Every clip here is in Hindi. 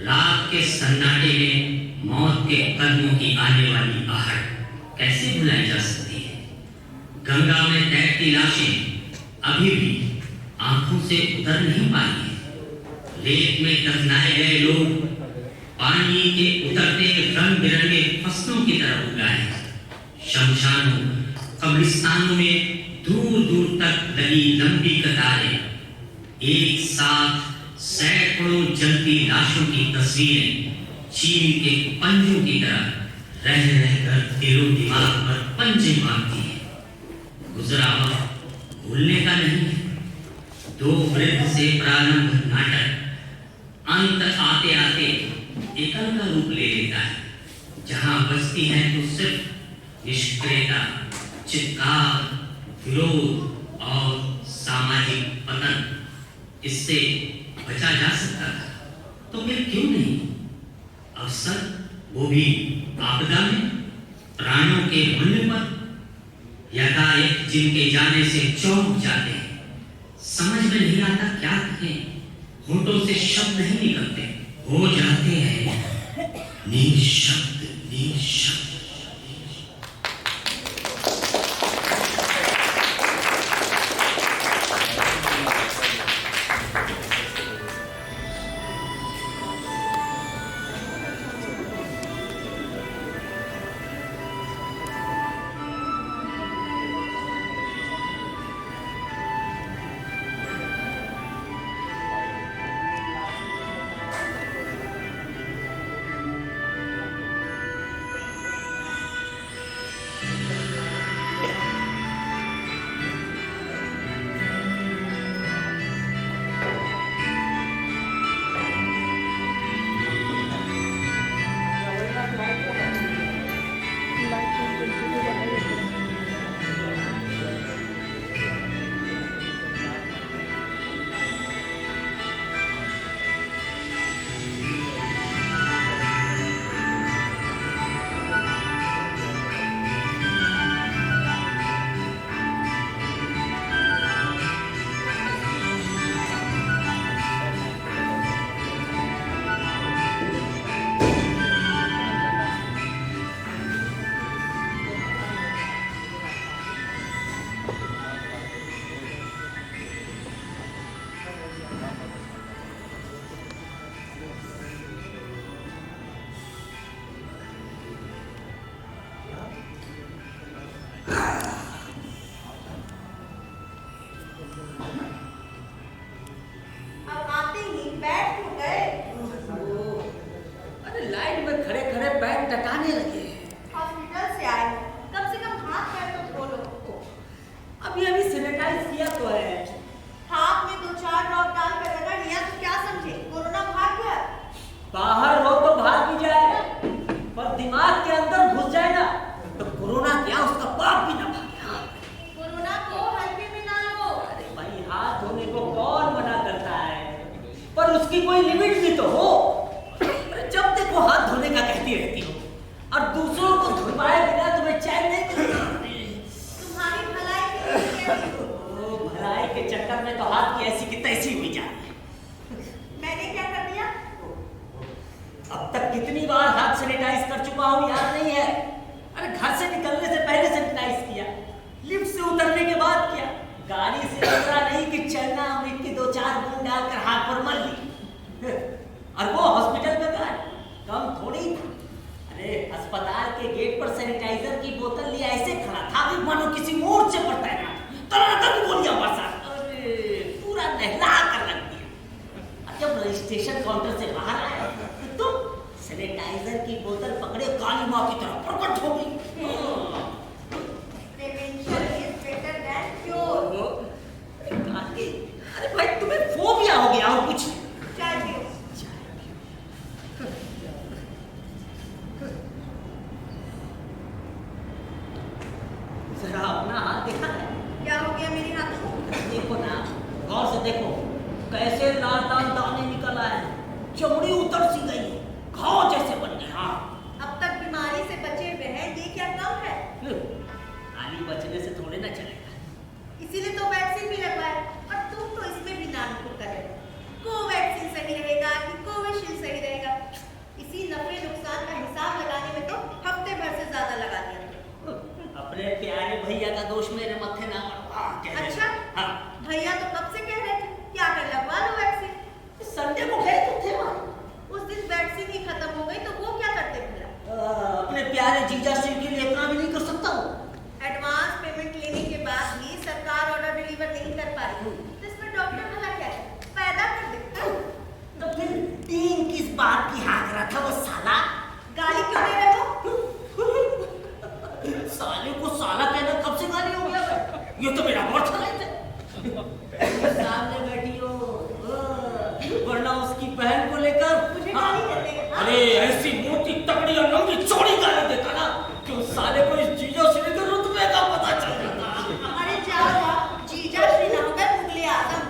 रात के सन्नाटे में मौत के कदमों की आने वाली आहट कैसे भुलाई जा सकती है। गंगा में तैरती लाशें अभी भी आंखों से उतर नहीं पाई। रेत में दफनाए गए लोग पानी के उतरते रंग बिरंगे फसलों की तरह उगाए। शमशानों कब्रिस्तानों में दूर दूर तक लगी लंबी कतारें, एक साथ सैकड़ों जलती लाशों की तस्वीरें चीन के पंजों की तरह रह रहकर दिलो दिमाग पर पंजे मारती है। गुजरा वक्त भूलने का नहीं है। दो वृद्ध से प्रारंभ नाटक अंत आते आते एकल का रूप ले लेता है। जहां बचती है तो सिर्फ निष्क्रियता, चित्कार, विरोध और सामाजिक पतन। इससे बचा जा सकता था तो फिर क्यों नहीं। अवसर वो भी आपदा में, प्राणों के मूल्य पर। यकाएक जिनके जाने से चौंक जाते हैं, समझ में नहीं आता क्या कहें, होठों से शब्द नहीं निकलते, हो जाते हैं निशब्द निशब्द। जरा अपना हाथ देखा है? क्या हो गया मेरे हाथ को? देखो ना, गौर से देखो, कैसे लाल लाल दाने निकल आए हैं, चमड़ी उतर सी गई है, घाव जैसे बन गए। हाँ, अब तक बीमारी से बचे हुए हैं, ये क्या कम है? खाली बचने से थोड़े ना चलेगा। इसीलिए तो वैक्सीन भी लगवाया, और तुम तो इसमें भी नानुकुर कर रहे हो। कोवैक्सीन सही रहेगा कि कोविशील्ड सही रहेगा? इसी नफे नुकसान का हिसाब लगाने में तो हफ्ते भर से ज्यादा लगा दिया। अपने प्यारे भैया का दोष मेरे मत्थे ना पड़ो। अच्छा, हाँ। भैया तो कब से कह रहे थे कि आकर लगवा लो वैक्सीन। संडे को गए तो थे वहाँ। उस दिन वैक्सीन ही खत्म हो गई तो वो क्या करते भला? अपने प्यारे जीजा सिंह के लिए इतना भी नहीं कर सकता हूँ। एडवांस पेमेंट लेने के बाद भी सरकार ऑर्डर डिलीवर नहीं कर पा रही, तो इसमें डॉक्टर भला क्या है, पैदा कर देता। तो फिर टीम किस बात की हाँक रहा था वो साला? गाली क्यों दे रहे हो? साले को साला कहना कब से गाली हो गया? ये तो मेरा बर्थ राइट है। सामने बैठी हो, वरना उसकी बहन को लेकर मुझे गाली कर देगा। अरे ऐसी मोटी तगड़ी और लंबी चौड़ी गाली देता ना कि उस साले को इस जीजा श्री के रुतबे का पता चल जाता। अरे जाओ, जीजा श्री ना होकर मुगले आदम।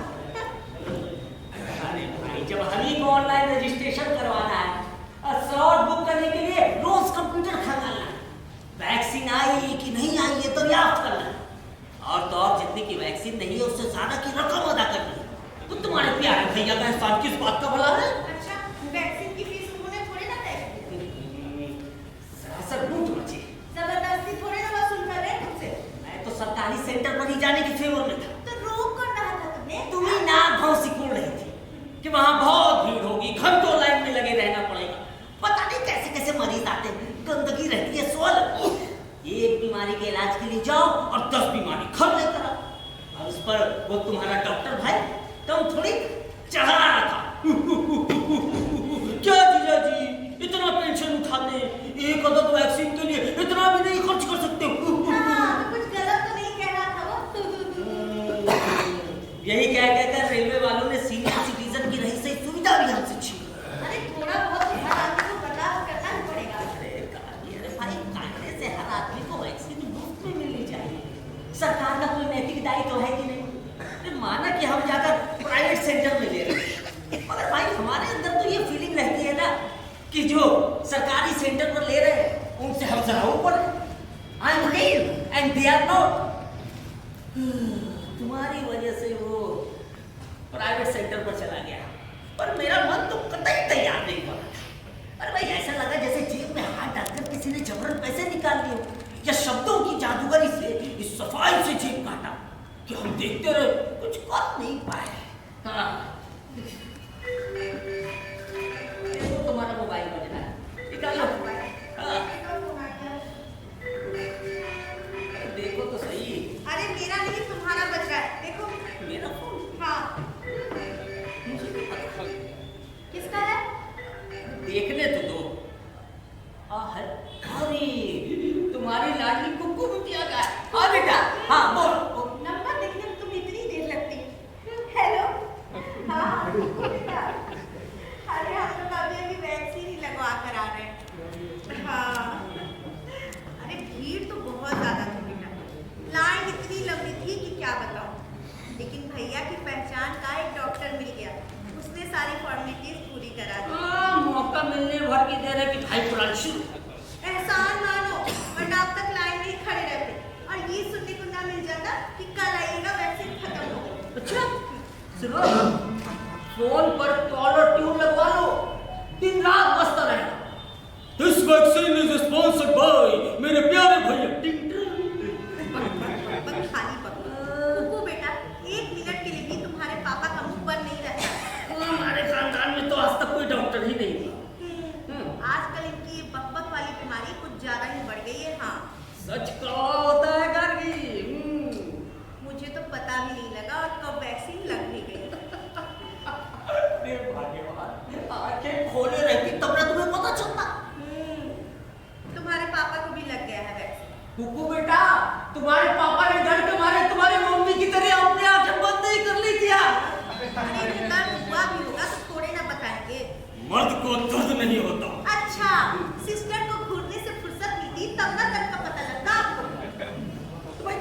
अरे भाई, जब हम ही को ऑनलाइन रजिस्ट्रेशन करवाना है और स्लॉट बुक करने के लिए रोज कंप्यूटर खंगालना है, वैक्सीन आई कि नहीं आई ये तो याद करना है, और तो और जितनी की वैक्सीन नहीं है उससे ज्यादा की रकम अदा करनी है। तो तुम्हारे प्यारे भैया का एहसान किस बात का भला है? अच्छा, वैक्सीन की फीस उन्होंने थोड़े ना तय की। सरासर लूट मची। जबरदस्ती थोड़े ना वसूल कर रहे हैं तुमसे। मैं तो सरकारी सेंटर पर ही जाने के फेवर में था। तो रोक कौन रहा था तुमने? तुम ही नाक भौंसी खोल रही थी कि वहां बहुत भीड़ होगी, घंटों लाइन में लगे रहना पड़ेगा, पता नहीं कैसे कैसे मरीज आते हैं, गंदगी रहती है सोल। एक बीमारी के इलाज के लिए जाओ और 10 बीमारी घर लेकर आओ, और उस पर वो तुम्हारा डॉक्टर भाई तुम थोड़ी चढ़ा रखा। क्या जीजा जी, इतना पेंशन उठाते हैं, एक अदद वैक्सीन के लिए इतना भी नहीं खर्च कर सकते हो? हाँ, कुछ गलत तो नहीं कह रहा था वो। यही कहकर रेलवे वालों ने सीनियर सिटीजन की रही सही सुविधा भी हमसे छीन ली। अरे थोड़ा बहुत हर आदमी को बर्दाश्त करना ही पड़ेगा। अरे भाई, कायदे से हर आदमी को वैक्सीन मुफ्त में मिलनी चाहिए। सरकार का कोई नैतिक दायित्व है कि नहीं? माना कि हम जाकर प्राइवेट सेंटर में ले रहे हैं, मगर भाई हमारे अंदर तो ये फीलिंग रहती है ना कि जो सरकारी सेंटर पर ले रहे हैं उनसे हम जरा ऊपर हैं। I am real and they are not. तुम्हारी वजह से वो प्राइवेट सेंटर पर चला गया, पर मेरा मन तो कतई तैयार नहीं हुआ था। अरे भाई, ऐसा लगा जैसे जेब में हाथ डालकर किसी ने जबरन पैसे निकाल लिए या शब्दों की जादूगरी से इस सफाई से जेब काटा कि हम देखते रहे, कुछ कर नहीं पाए। हाँ, देखो तुम्हारा मोबाइल बज रहा है, निकालो। हाँ, देखो तो सही। अरे मेरा नहीं, तुम्हारा बज रहा है, देखो। मेरा फोन? हाँ। मुझे नहीं पता किसका है? देखने तो दो। अरे तुम्हारी लाडली कुक्कू बिटिया का है। हाँ बेटा, हाँ बोल। नंबर देखने में तुम इतनी देर लगती। हेलो। हाँ बेटा। अरे हम लोग अभी वैक्सीन ही लगवा कर आ रहे हैं। हाँ। अरे भीड़ तो बहुत ज्यादा थी बेटा, लाइन इतनी लंबी थी कि क्या बताऊं। लेकिन भैया की पहचान का एक डॉक्टर मिल गया, उसने सारी फॉर्मेलिटीज पूरी करा दी। मौका मिलने भर की देर है कि भाई पुरानी शुरू। एहसान मानो, वरना अब तक लाइन में ही खड़े रहते और ये सुनने को ना मिल जाता कि कल आइएगा वैक्सीन खत्म हो गई। अच्छा सुनो, फोन पर कॉलर ट्यून लगवा लो, दिन रात बजता रहेगा। This vaccine is sponsored by मेरे प्यारे भैया। खाली कुकू बेटा, 1 मिनट के लिए भी तुम्हारे पापा का मुंह बंद नहीं रहता। हमारे खानदान में तो आज तक कोई डॉक्टर ही नहीं था। आजकल इनकी ये बकबक वाली बीमारी कुछ ज्यादा ही बढ़ गई है। हाँ, सच कौवा होता है गर्गी। मुझे तो पता भी नहीं लगा और कब वैक्सीन लग भी गई। भाग्यवान, आंखें खोले रहती तब ना तुम्हें पता चलता। तुम्हारे पापा को भी लग गया है वैक्सीन। कुकू बेटा, तुम्हारे पापा ने डर के मारे तुम्हारी मम्मी की तरह अपने आंखें बंद नहीं कर ली क्या? अरे दर्द हुआ भी होगा तो थोड़े ना बताएंगे। मर्द को दर्द नहीं होता। अच्छा, सिस्टर को घूरने से फुर्सत मिलती तब ना दर्द का पता लगता आपको। तो भाई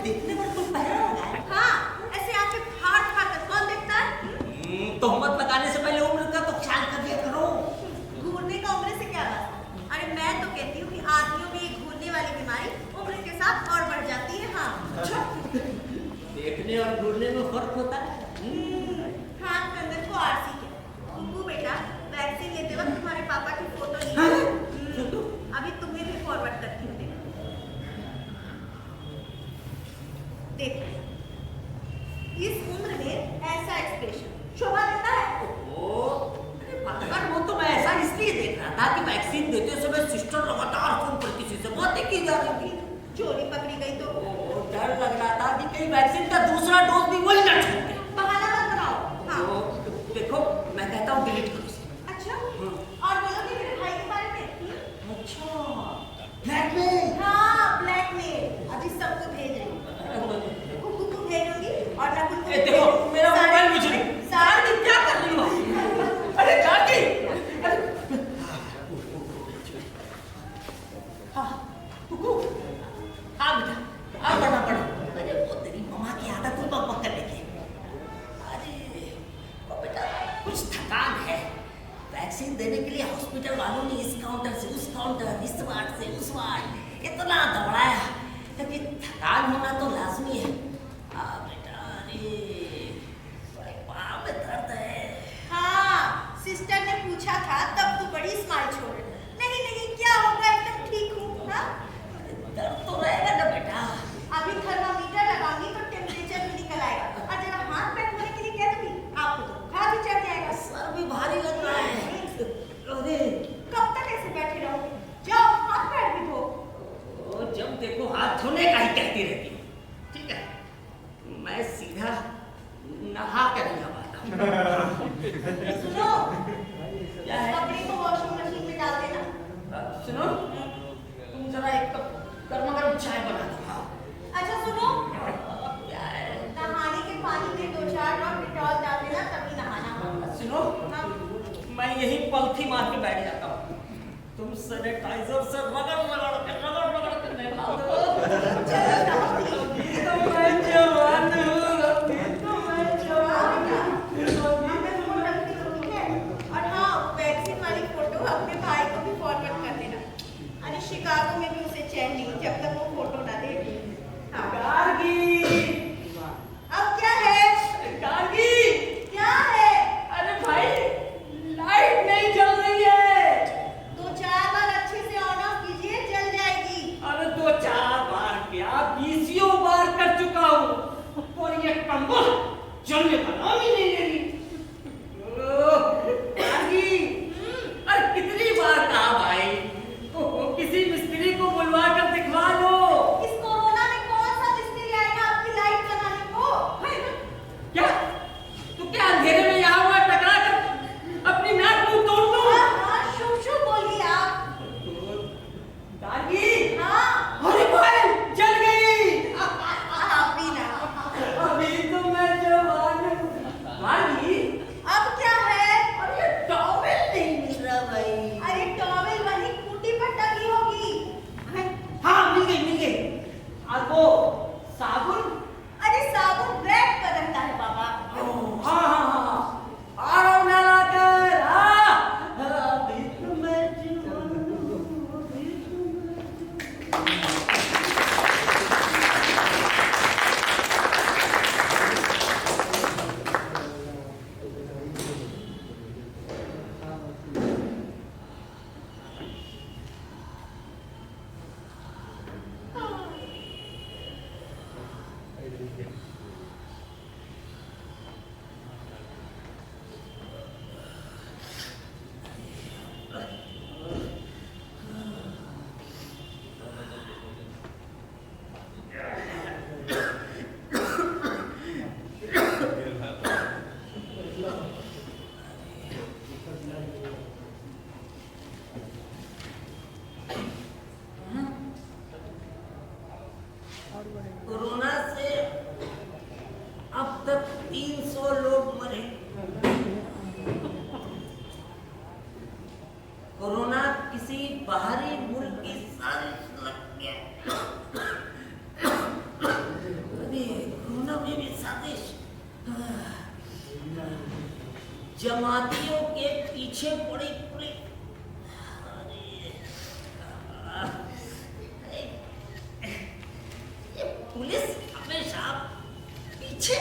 बोलने में फर्क होता है। हाथ के अंदर को आरसी के कुकू बेटा, वैक्सीन लेते वक्त तुम्हारे पापा की फोटो ली हाँ? अभी तुम्हें भी फॉरवर्ड करती हूँ। देखो इस उम्र में ऐसा एक्सप्रेशन शोभा देता है। अरे भगवान, वो तो मैं ऐसा इसलिए देख रहा था कि वैक्सीन देते समय सिस्टर लगातार फोन पर किसी से बातें की जा रही थी। चोरी पकड़ी गई तो डर लग रहा था कि कहीं वैक्सीन का दूसरा डोज भी वही न छूट गए। बहाना मत बनाओ। हाँ देखो मैं कहता हूँ डिलीट करो इसे। अच्छा, और बोलोगे मेरे भाई के बारे में? अच्छा, ब्लैकमेल। हाँ ब्लैकमेल। अभी सबको भेज रही हूँ। कुकू को भेजूंगी और नकुल को देखो मेरा मोबाइल मुझे सारी क्या कर रही हो? अरे काकी, हाँ कुकू, हाँ बेटा, आप पढ़ना पढ़ो। अरे वो तेरी मम्मा की आदत है बक बक करने की। अरे वो बेटा कुछ थकान है। वैक्सीन देने के लिए हॉस्पिटल वालों ने इस काउंटर से उस काउंटर, इस वार्ड से उस वार्ड इतना दौड़ाया कि थकान होना तो लाजमी है। बेटा अरे पाँव में दर्द है। हाँ सिस्टर ने पूछा था तब तू बड़ी स्माइल छोड़। नहीं नहीं क्या होगा, एकदम ठीक हूँ। हाँ दर्द तो रहेगा ना बेटा। अभी थर्मामीटर लगाऊंगी तो टेम्परेचर भी निकल आएगा और जरा हाथ पैर धोने के लिए कह दूंगी आपको तो बुखार भी चढ़ जाएगा। सर भी भारी लग रहा है। अरे कब तक ऐसे बैठे रहोगे? जाओ हाथ पैर भी धो। जब देखो हाथ धोने का ही कहती रहती है। ठीक है, मैं सीधा नहा कर नहीं आता। सुनो क्या है? कपड़े को वॉशिंग मशीन में डाल देना। सुनो, तुम जरा एक कप गर्मा गर्म चाय बना दो। अच्छा सुनो, क्या है? नहाने के पानी में 2-4 ड्रॉप डिटॉल डाल देना तभी नहाना। सुनो, हाँ मैं यही पलथी मार के बैठ जाता हूँ। तुम सैनिटाइजर से रगड़ कर निकाल दो। अभी तो मैं जवान हूँ, अभी तो मैं जवान हूँ। और हाँ वैक्सीन वाली फोटो अपने भाई को भी फॉरवर्ड कर देना। अरे शिकागो में भी उसे चैन नहीं जब तक वो फोटो ना दे। हाँ गार्गी, अब क्या है? गार्गी, क्या है? अरे भाई लाइट नहीं जल रही है। 2-4 बार अच्छे से ऑन ऑफ कीजिए, जल जाएगी। अरे 2-4 बार क्या, 20 बार कर चुका हूँ और ये कंबल जलने का नाम ही नहीं ले रही। अरे कितनी बार कहा भाई, किसी मिस्त्री को बुलवा कर दिखवा लो। इस कोरोना में कौन सा मिस्त्री आएगा आपकी लाइट बनाने को? क्या तू क्या अंधेरे में यहाँ हुआ टकरा कर अपनी नाक मुंह तोड़ लो? हाँ शुभ शुभ बोलिए आप। गार्गी, हाँ अरे भाई जल गई। आप भी ना। अभी तो मैं जवान हूँ। गार्गी, अब क्या है? अरे टॉवेल नहीं मिल रहा भाई। अरे टॉवेल वही खूंटी पर टंगी होगी। हाँ मिल गई। और वो साबुन? अरे साबुन ब्लैक पर रहता है बाबा। हाँ आ रहा हूँ नहा कर। अभी तो मैं जवान हूँ, अभी तो मैं कोरोना से अब तक 300 लोग मरे। कोरोना किसी बाहरी मुल्क की साजिश लग गया। अरे कोरोना में भी साजिश। जमातियों के पीछे पड़ी पुलिस। पुलिस हमेशा पीछे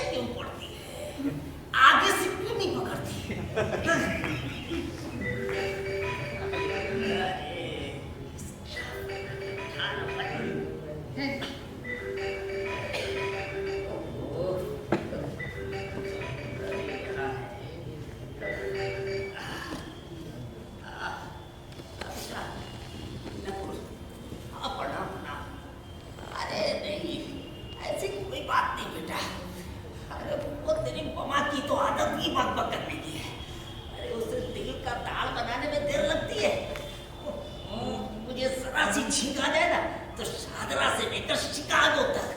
से लेकर शिकागो तक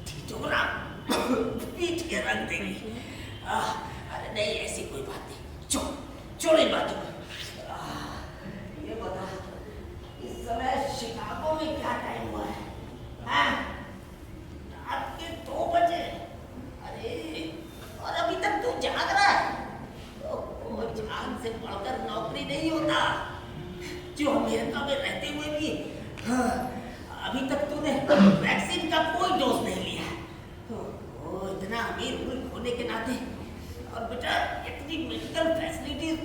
ठिठुरा पीट के रख देगी। अरे नहीं, ऐसी कोई बात नहीं, छोड़ इन बातों को। ये बता, इस समय शिकागो में क्या टाइम हुआ है? हाँ? रात के 2 बजे। अरे, और अभी तक तू जाग रहा है? ओ, जान से बढ़कर नौकरी नहीं होता। जो अमेरिका में रहते हुए भी अभी तक तूने वैक्सीन का कोई डोज नहीं लिया। ओ, इतना अमीर मुल्क होने के नाते, और बेटा इतनी मेडिकल फैसिलिटीज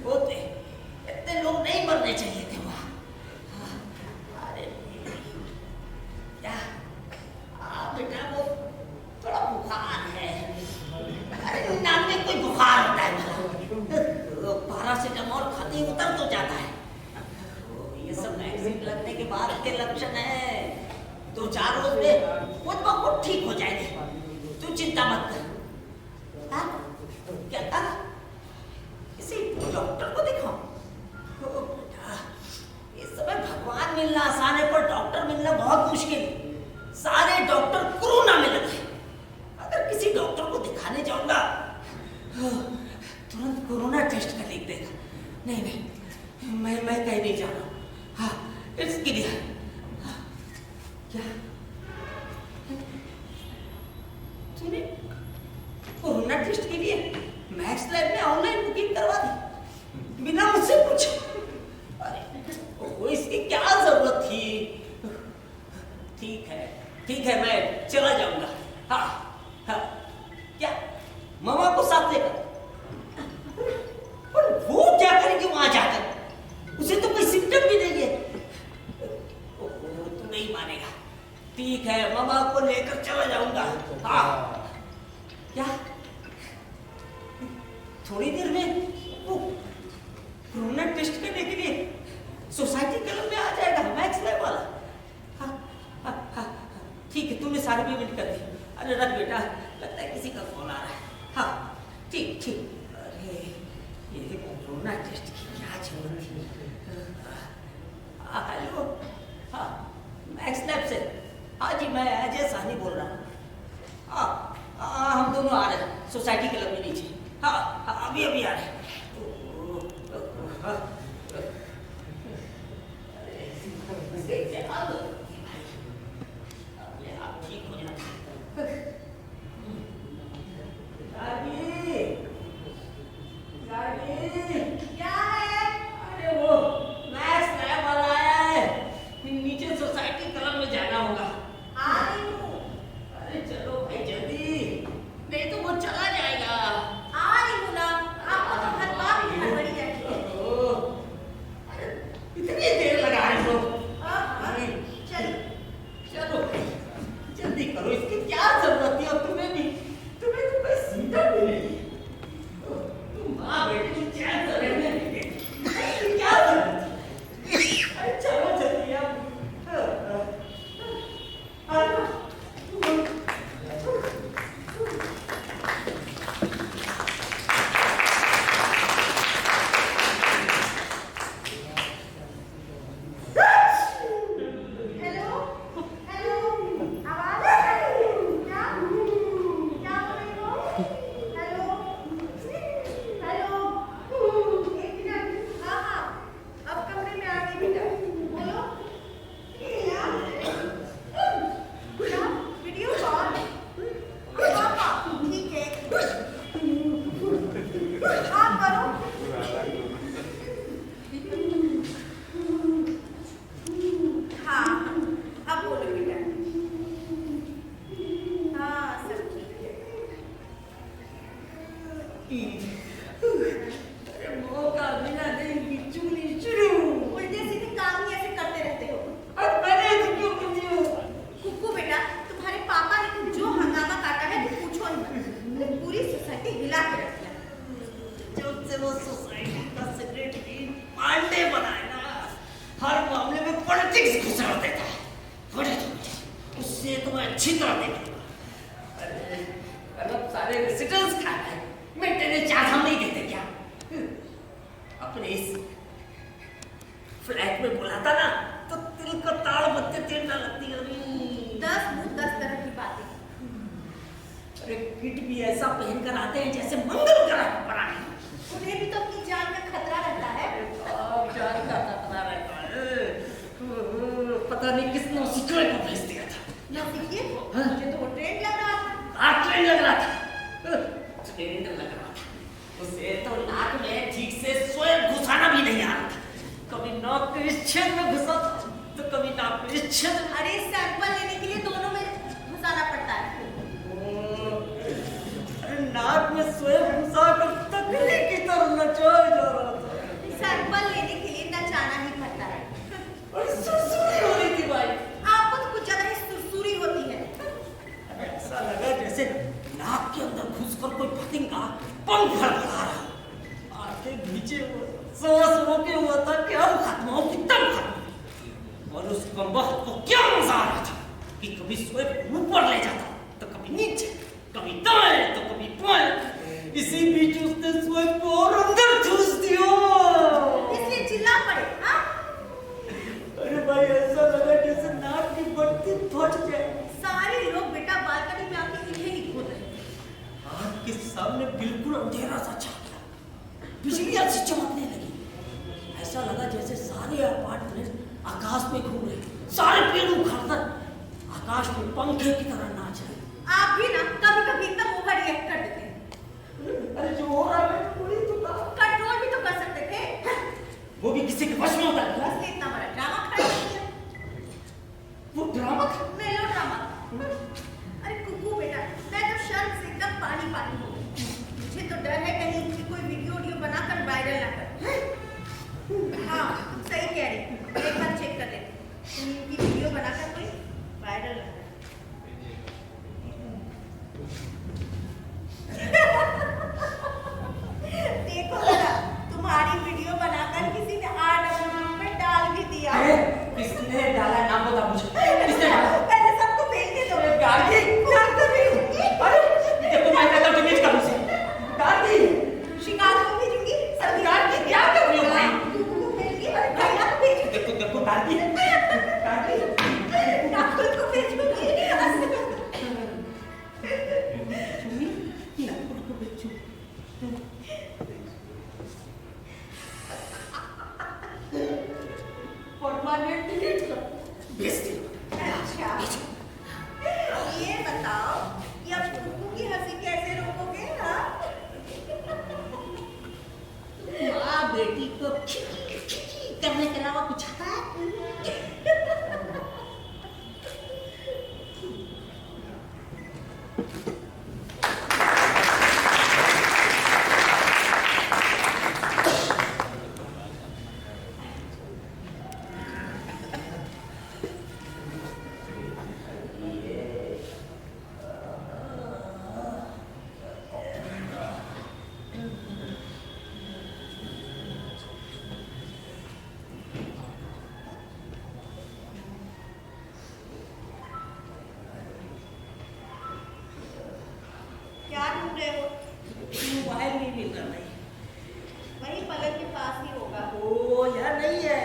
होते, इतने लोग नहीं मरने चाहिए थे वहाँ। अरे क्या? बेटा वो थोड़ा बुखार है। अरे नाम में कोई बुखार होता है, पैरासिटामोल खाते ही उतर तो जाता है। ये सब वैक्सीन लगने के बाद के लक्षण है। 2-4 रोज में खुद ब खुद ठीक हो जाएंगे, तू चिंता मत कर। हाँ? क्या कहा? किसी डॉक्टर को दिखाऊं? इस समय भगवान मिलना आसान है, पर डॉक्टर मिलना बहुत मुश्किल। सारे डॉक्टर कोरोना में लगे। अगर किसी डॉक्टर को दिखाने जाऊंगा तुरंत कोरोना टेस्ट का लिख देगा। नहीं, मैं कहीं नहीं जा रहा। हाँ, इट्स क्लियर। क्या तूने कोरोना टेस्ट के लिए मैक्स लैब में ऑनलाइन बुकिंग करवा दी बिना मुझसे पूछे? अरे इसकी क्या जरूरत थी? ठीक है, मैं चला जाऊंगा। हाँ, क्या मामा को साथ लेकर? पर वो क्या करेगी वहां जाकर? उसे तो कोई सिम्टम भी नहीं है। तू नहीं मानेगा। ठीक है, मामा को लेकर चला जाऊंगा। हाँ, क्या थोड़ी देर में वो कोरोना टेस्ट करने के लिए सोसाइटी क्लब में आ जाएगा, मैक्स लैब वाला। हाँ, ठीक है, तूने सारे पेमेंट कर दी। अरे रख बेटा, लगता है किसी का फोन आ रहा है। हाँ, ठीक। अरे ये कोरोना टेस्ट की क्या जरूरत थी? हेलो, हाँ, मैक्स लैब से। हाँ जी, मैं अजय साहनी बोल रहा हूँ। हाँ, हम दोनों आ रहे हैं सोसाइटी क्लब में नीचे। हाँ, अभी आ रहे हैं। आप ठीक हो जाते। क्या है? अरे वो मैक्स लैब वाला आया है, नीचे सोसाइटी क्लब में जाना होगा। आ रही हूँ। अरे चलो भाई जल्दी, नहीं तो वो चला जाएगा। आ रही हूँ ना, आपको तो हर बार ही हड़बड़ी रहती है। अरे इतनी देर लगा रहे हो? चलो जल्दी करो, इसकी क्या जरूरत है? और तुम्हें तो कोई सिम्टम भी नहीं है। तुम माँ बेटी चैन से रहने नहीं देती। क्या जरूरत है? अरे चलो जल्दी आप। हेलो, आवाज आ रही है? क्या बोल रही हो? हेलो, एक मिनट। हाँ, अब कमरे में आ गई बेटा। बोलो। क्या वीडियो कॉल? हाँ, ठीक है। हाँ, करो। हाँ, अब बोलो बेटा। हाँ, सब ठीक है। अरे मौका बिना दिन की चुगली शुरू। उल्टे सीधे काम ही ऐसे करते रहते हो। और मैंने तो क्यों करती हूँ? कुक्कू बेटा, तुम्हारे पापा ने जो हंगामा काटा है तो पूछो ही मत। पूरी सोसाइटी हिला के रख दिया। जब से वो सोसाइटी का सेक्रेटरी पांडे बनाए ना, हर मामले में पॉलिटिक्स घुसा देता है। उससे तो मैं अच्छी तरह देखूंगा। अरे अब सारे रेसिडेंट्स खा गए, मेंटेनेंस चार्ज हम नहीं देते क्या? अपने इस फ्लैट में बुलाता ना तो दिल को ताड़ बत्ती टेढ़ा लगती है। अरे किट भी ऐसा पहन कर आते हैं जैसे मंगल ग्रह पर आए। उन्हें भी तो अपनी जान का खतरा रहता है। जान का खतरा रहता है। पता नहीं किस नौसिखिए को भेज दिया था। नौसिखिए? हाँ? मुझे तो वो ट्रेंड लग रहा था। ट्रेंड लग रहा था। ट्रेंड लग रहा था। उसे तो नाक में ठीक से स्वयं घुसाना भी नहीं आ रहा था। कभी नाक के छेद में घुसा तो कभी नाक के छेद। अरे सैंपल लेने के लिए दोनों में घुसाना पड़ता है। अरे नाक में स्वयं घुसा कर तकली की तरह नचाया जा रहा था। सैंपल लेने के लिए नचाना ही पड़ता है। और सुरसुरी हो रही थी भाई। आपको तो कुछ ज्यादा ही सुरसुरी होती है। ऐसा लगा जैसे नाक के अंदर घुसकर कोई पतंगा पंख फड़फड़ा रहा। आगे नीचे सांस रोके हुआ था कि अब खत्म हो कि तब खत्म। और उस कमबख्त को क्या मजा आ रहा था कि कभी स्वयं ऊपर ले जाता तो कभी नीचे, कभी दाएं तो कभी बाएं। इसी बीच उसने स्वयं को और अंदर ठूस दिया। इसलिए चिल्ला पड़े, हाँ? अरे भाई ऐसा लगा जैसे नाक की बत्ती फट जाए। सारे लोग बेटा बालकनी में आके इन्हें ही खोद रहे। आँख के सामने बिल्कुल अंधेरा सा छा गया। बिजलियां सी चमकने लगी। ऐसा लगा जैसे सारे अपार्टमेंट आकाश में घूम रहे, सारे पेड़ उखड़कर आकाश में पंखे की तरह नाच रहे। आप भी ना कभी-कभी एकदम ओवर रिएक्ट कर देते हैं। अरे जो हो रहा है पूरी तो कंट्रोल भी तो कर सकते थे। वो भी किसी के वश में होता है। इसलिए इतना बड़ा ड्रामा खड़ा कर दिया। वो ड्रामा था। मेलो ड्रामा। अरे कुकू बेटा, मैं तो शर्म से एकदम पानी हो गई। मुझे तो डर है कहीं इनकी कोई वीडियो बनाकर वायरल ना कर। हाँ, तुम सही कह रही। एक बार चेक कर लेते। इनकी वीडियो बनाकर कोई वायरल ना कर। देखो जरा, तुम्हारी वीडियो बनाकर किसी ने RW में डाल भी दिया। किसने डाला नाम बता मुझे। किसने डाला? पहले सबको भेजने दो। गाड़ी सबको भेजूंगी। अरे देखो मैं कहता हूँ तुम्हें करूँ से गाड़ी शिकार को भेजूंगी। सभी गाड़ी क्या कर रही हो भाई? को भेजूंगी। भैया को भेजूंगी। देखो गाड़ी राहुल को भेजूंगी। परमानेंट डिलीट कर भेज दे। अच्छा, ये बताओ कि अब कुकू की हंसी कैसे रोकोगे? हाँ? माँ बेटी को खिकी करने के अलावा कुछ आता है? क्या ढूंढ रहे हो? मोबाइल नहीं मिल रहा भाई। वही पलंग के पास ही होगा। ओ यार नहीं है।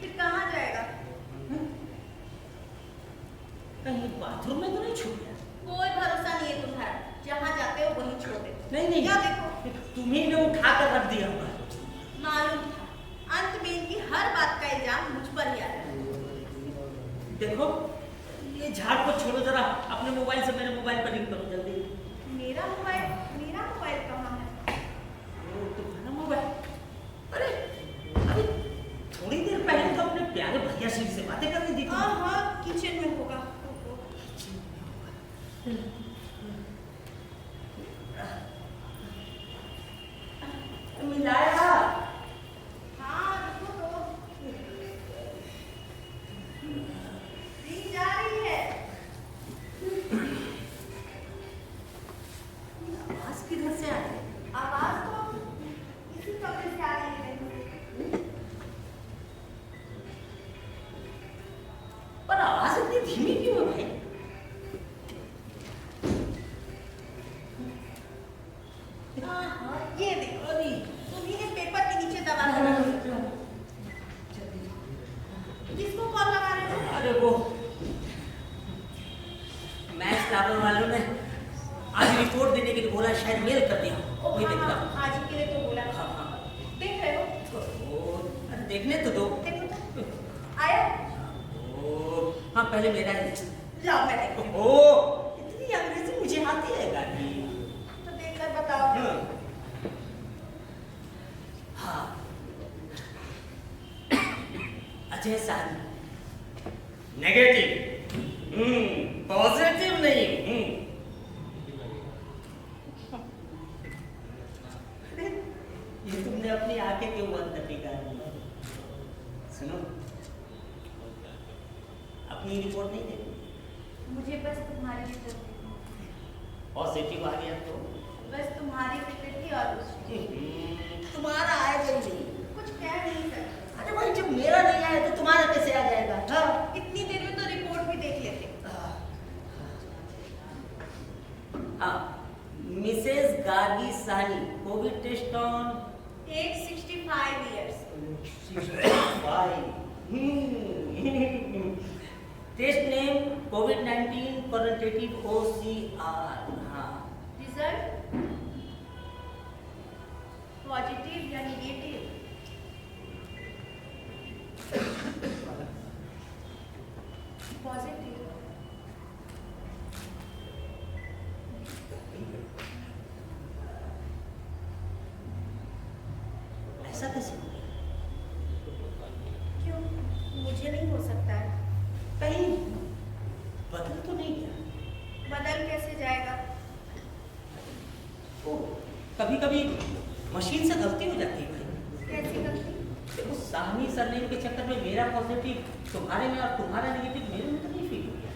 फिर कहाँ जाएगा? कहीं बाथरूम में तो नहीं छूट गया? कोई भरोसा नहीं है तुम्हारा। जहाँ जाते हो वहीं छोड़ देते। नहीं क्या देखो? तुम्ही ने उठा कर रख दिया होगा। मालूम था। अंत में इनकी हर बात का इल्जाम मुझ पर ही आ रहा है। देखो ये झाड़ को छोड़ो जरा, अपने मोबाइल से मेरे मोबाइल पर लिंक करो जल्दी। मेरा मोबाइल कहाँ है? ओ तुम्हारा मोबाइल? अरे अभी थोड़ी देर पहले तो अपने प्यारे भैया श्री से बातें करनी थी। हाँ, किचन में होगा। मिलाया? हाँ, रुको तो। रील जा रही है। आवाज किधर से आ रही है? आवाज तो इसी कमरे से आ रही है। पर आवाज इतनी धीमी क्यों है भाई? ये देखो, तुम्ही ने पेपर के नीचे दबा दिया। किसको कॉल लगा रहे हो? अरे वो मैच लावर वालों ने आज रिपोर्ट देने के लिए बोला, शायद मेल कर दिया। ओ, वही हाँ, देखता हाँ, हूँ। आज ही के लिए तो बोला। हाँ हाँ। देख रहे हो? ओ, अरे देखने तो दो। देखो तो। आया? ओ, हाँ पहले मेरा है। लाओ मैं देखती हूँ। ओ, इतनी अंग्रेजी मुझे आती है गाड़ी। तो देखकर बताओ। हाँ, अजय साहनी, नेगेटिव, पॉजिटिव नहीं। ये तुमने अपनी आंखें क्यों बंद कर दी गाड़ी? सुनो, अपनी रिपोर्ट नहीं देखी? मुझे बस तुम्हारी फिक्र थी। पॉजिटिव आ गया तो बस तुम्हारी फिक्र थी और कुछ नहीं। तुम्हारा आएगा ही नहीं। कुछ कह नहीं सकते। अरे भाई, जब मेरा नहीं आया तो तुम्हारा कैसे आ जाएगा? हाँ? इतनी देर में तो रिपोर्ट भी देख लेते। हाँ, Mrs Gargi Sani, covid test on age 65 years। Test name COVID-19 qualitative OCR। हाँ, रिजल्ट पॉजिटिव या निगेटिव? पॉजिटिव। ऐसा कैसे हो गया? क्यों? मुझे नहीं हो सकता है। कहीं बदल तो नहीं गया? बदल कैसे जाएगा? ओ, कभी कभी मशीन से गलती हो जाती है भाई। कैसी गलती? देखो, साहनी सरनेम के चक्कर में मेरा पॉजिटिव तुम्हारे में और तुम्हारा नेगेटिव मेरे में तो नहीं फील हो गया।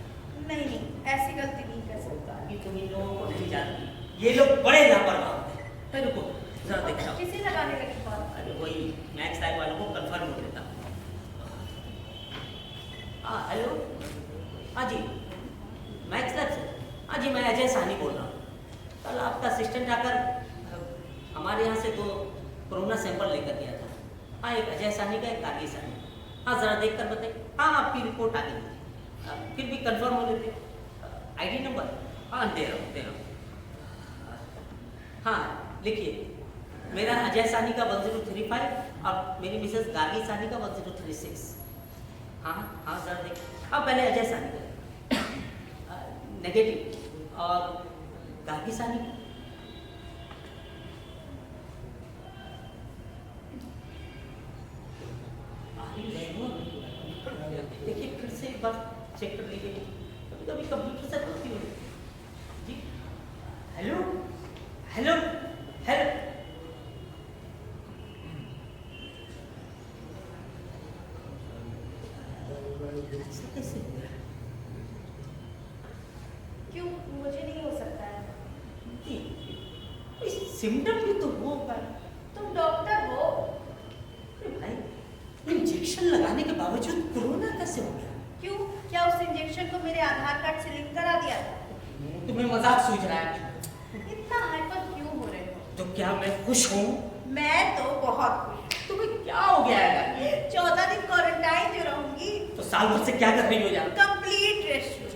नहीं नहीं, ऐसी गलती नहीं कर सकता। गार्गी तुम इन लोगों को नहीं जानती, ये लोग बड़े लापरवाह होते हैं। अरे रुको, जरा देखता हूँ। किसे लगाने लगी बात? अरे वही मैक्स लाइव वालों को कंफर्म हो देता हूँ। हाँ हेलो, हाँ जी, मैक्स लाइव से। हाँ जी, मैं अजय साहनी बोल रहा हूँ। कल आपका असिस्टेंट आकर हमारे यहाँ से 2 कोरोना सैंपल लेकर गया था। हाँ, एक अजय साहनी का, एक गार्गी साहनी का। हाँ, ज़रा देख कर बताइए। हाँ, आपकी रिपोर्ट आ गई। फिर भी कंफर्म हो लेते। ID number? हाँ, दे रहा हूँ। हाँ, लिखिए। मेरा अजय साहनी का 1035 और मेरी मिसेस गार्गी साहनी का 1036। हाँ हाँ, ज़रा देखिए। हाँ, पहले अजय साहनी का नेगेटिव और गार्गी साहनी का। देखिए, फिर से एक बार चेक कर लीजिए। कभी कभी कंप्यूटर से गलती हो जाती है। जी, हेलो हेलो हेलो। ऐसा कैसे हो गया? क्यों? मुझे नहीं हो सकता है। कोई सिम्टम भी तो होगा। तुम डॉक्टर हो। अरे भाई, इंजेक्शन लगाने के बावजूद कोरोना कैसे हो गया? क्यों? क्या उस इंजेक्शन को मेरे आधार कार्ड से लिंक करा दिया था? तुम्हें मजाक सूझ रहा है? इतना हाइपर क्यों हो रहे हो? तो क्या मैं खुश हूँ? मैं तो बहुत खुश। तुम्हें क्या हो गया है? 14 दिन क्वारंटाइन जो रहूंगी। तो साल भर से क्या कर रही हो यार? कंप्लीट रेस्ट लूंगी।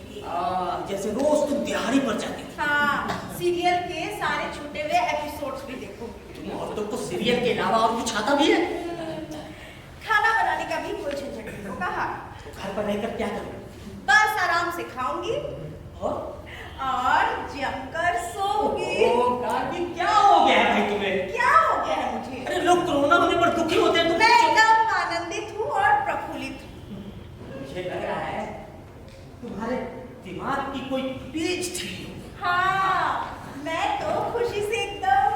जैसे रोज तुम दिहाड़ी पर जाती थी। हाँ, सीरियल के सारे छूटे हुए एपिसोड्स भी देखूंगी। तुम औरतों को सीरियल के अलावा और कुछ आता भी है? खाना बनाने का भी कोई झंझट नहीं होगा। तो घर पर रहकर क्या करोगे? बस आराम से खाऊंगी और जमकर सोऊंगी। गार्गी, क्या हो गया है भाई तुम्हें? क्या हो गया है मुझे? अरे लोग कोरोना होने पर दुखी होते हैं, तुम मैं एकदम आनंदित हूँ और प्रफुल्लित हूँ। मुझे लग रहा है तुम्हारे दिमाग की कोई पेज थी। हाँ, मैं तो खुशी से एकदम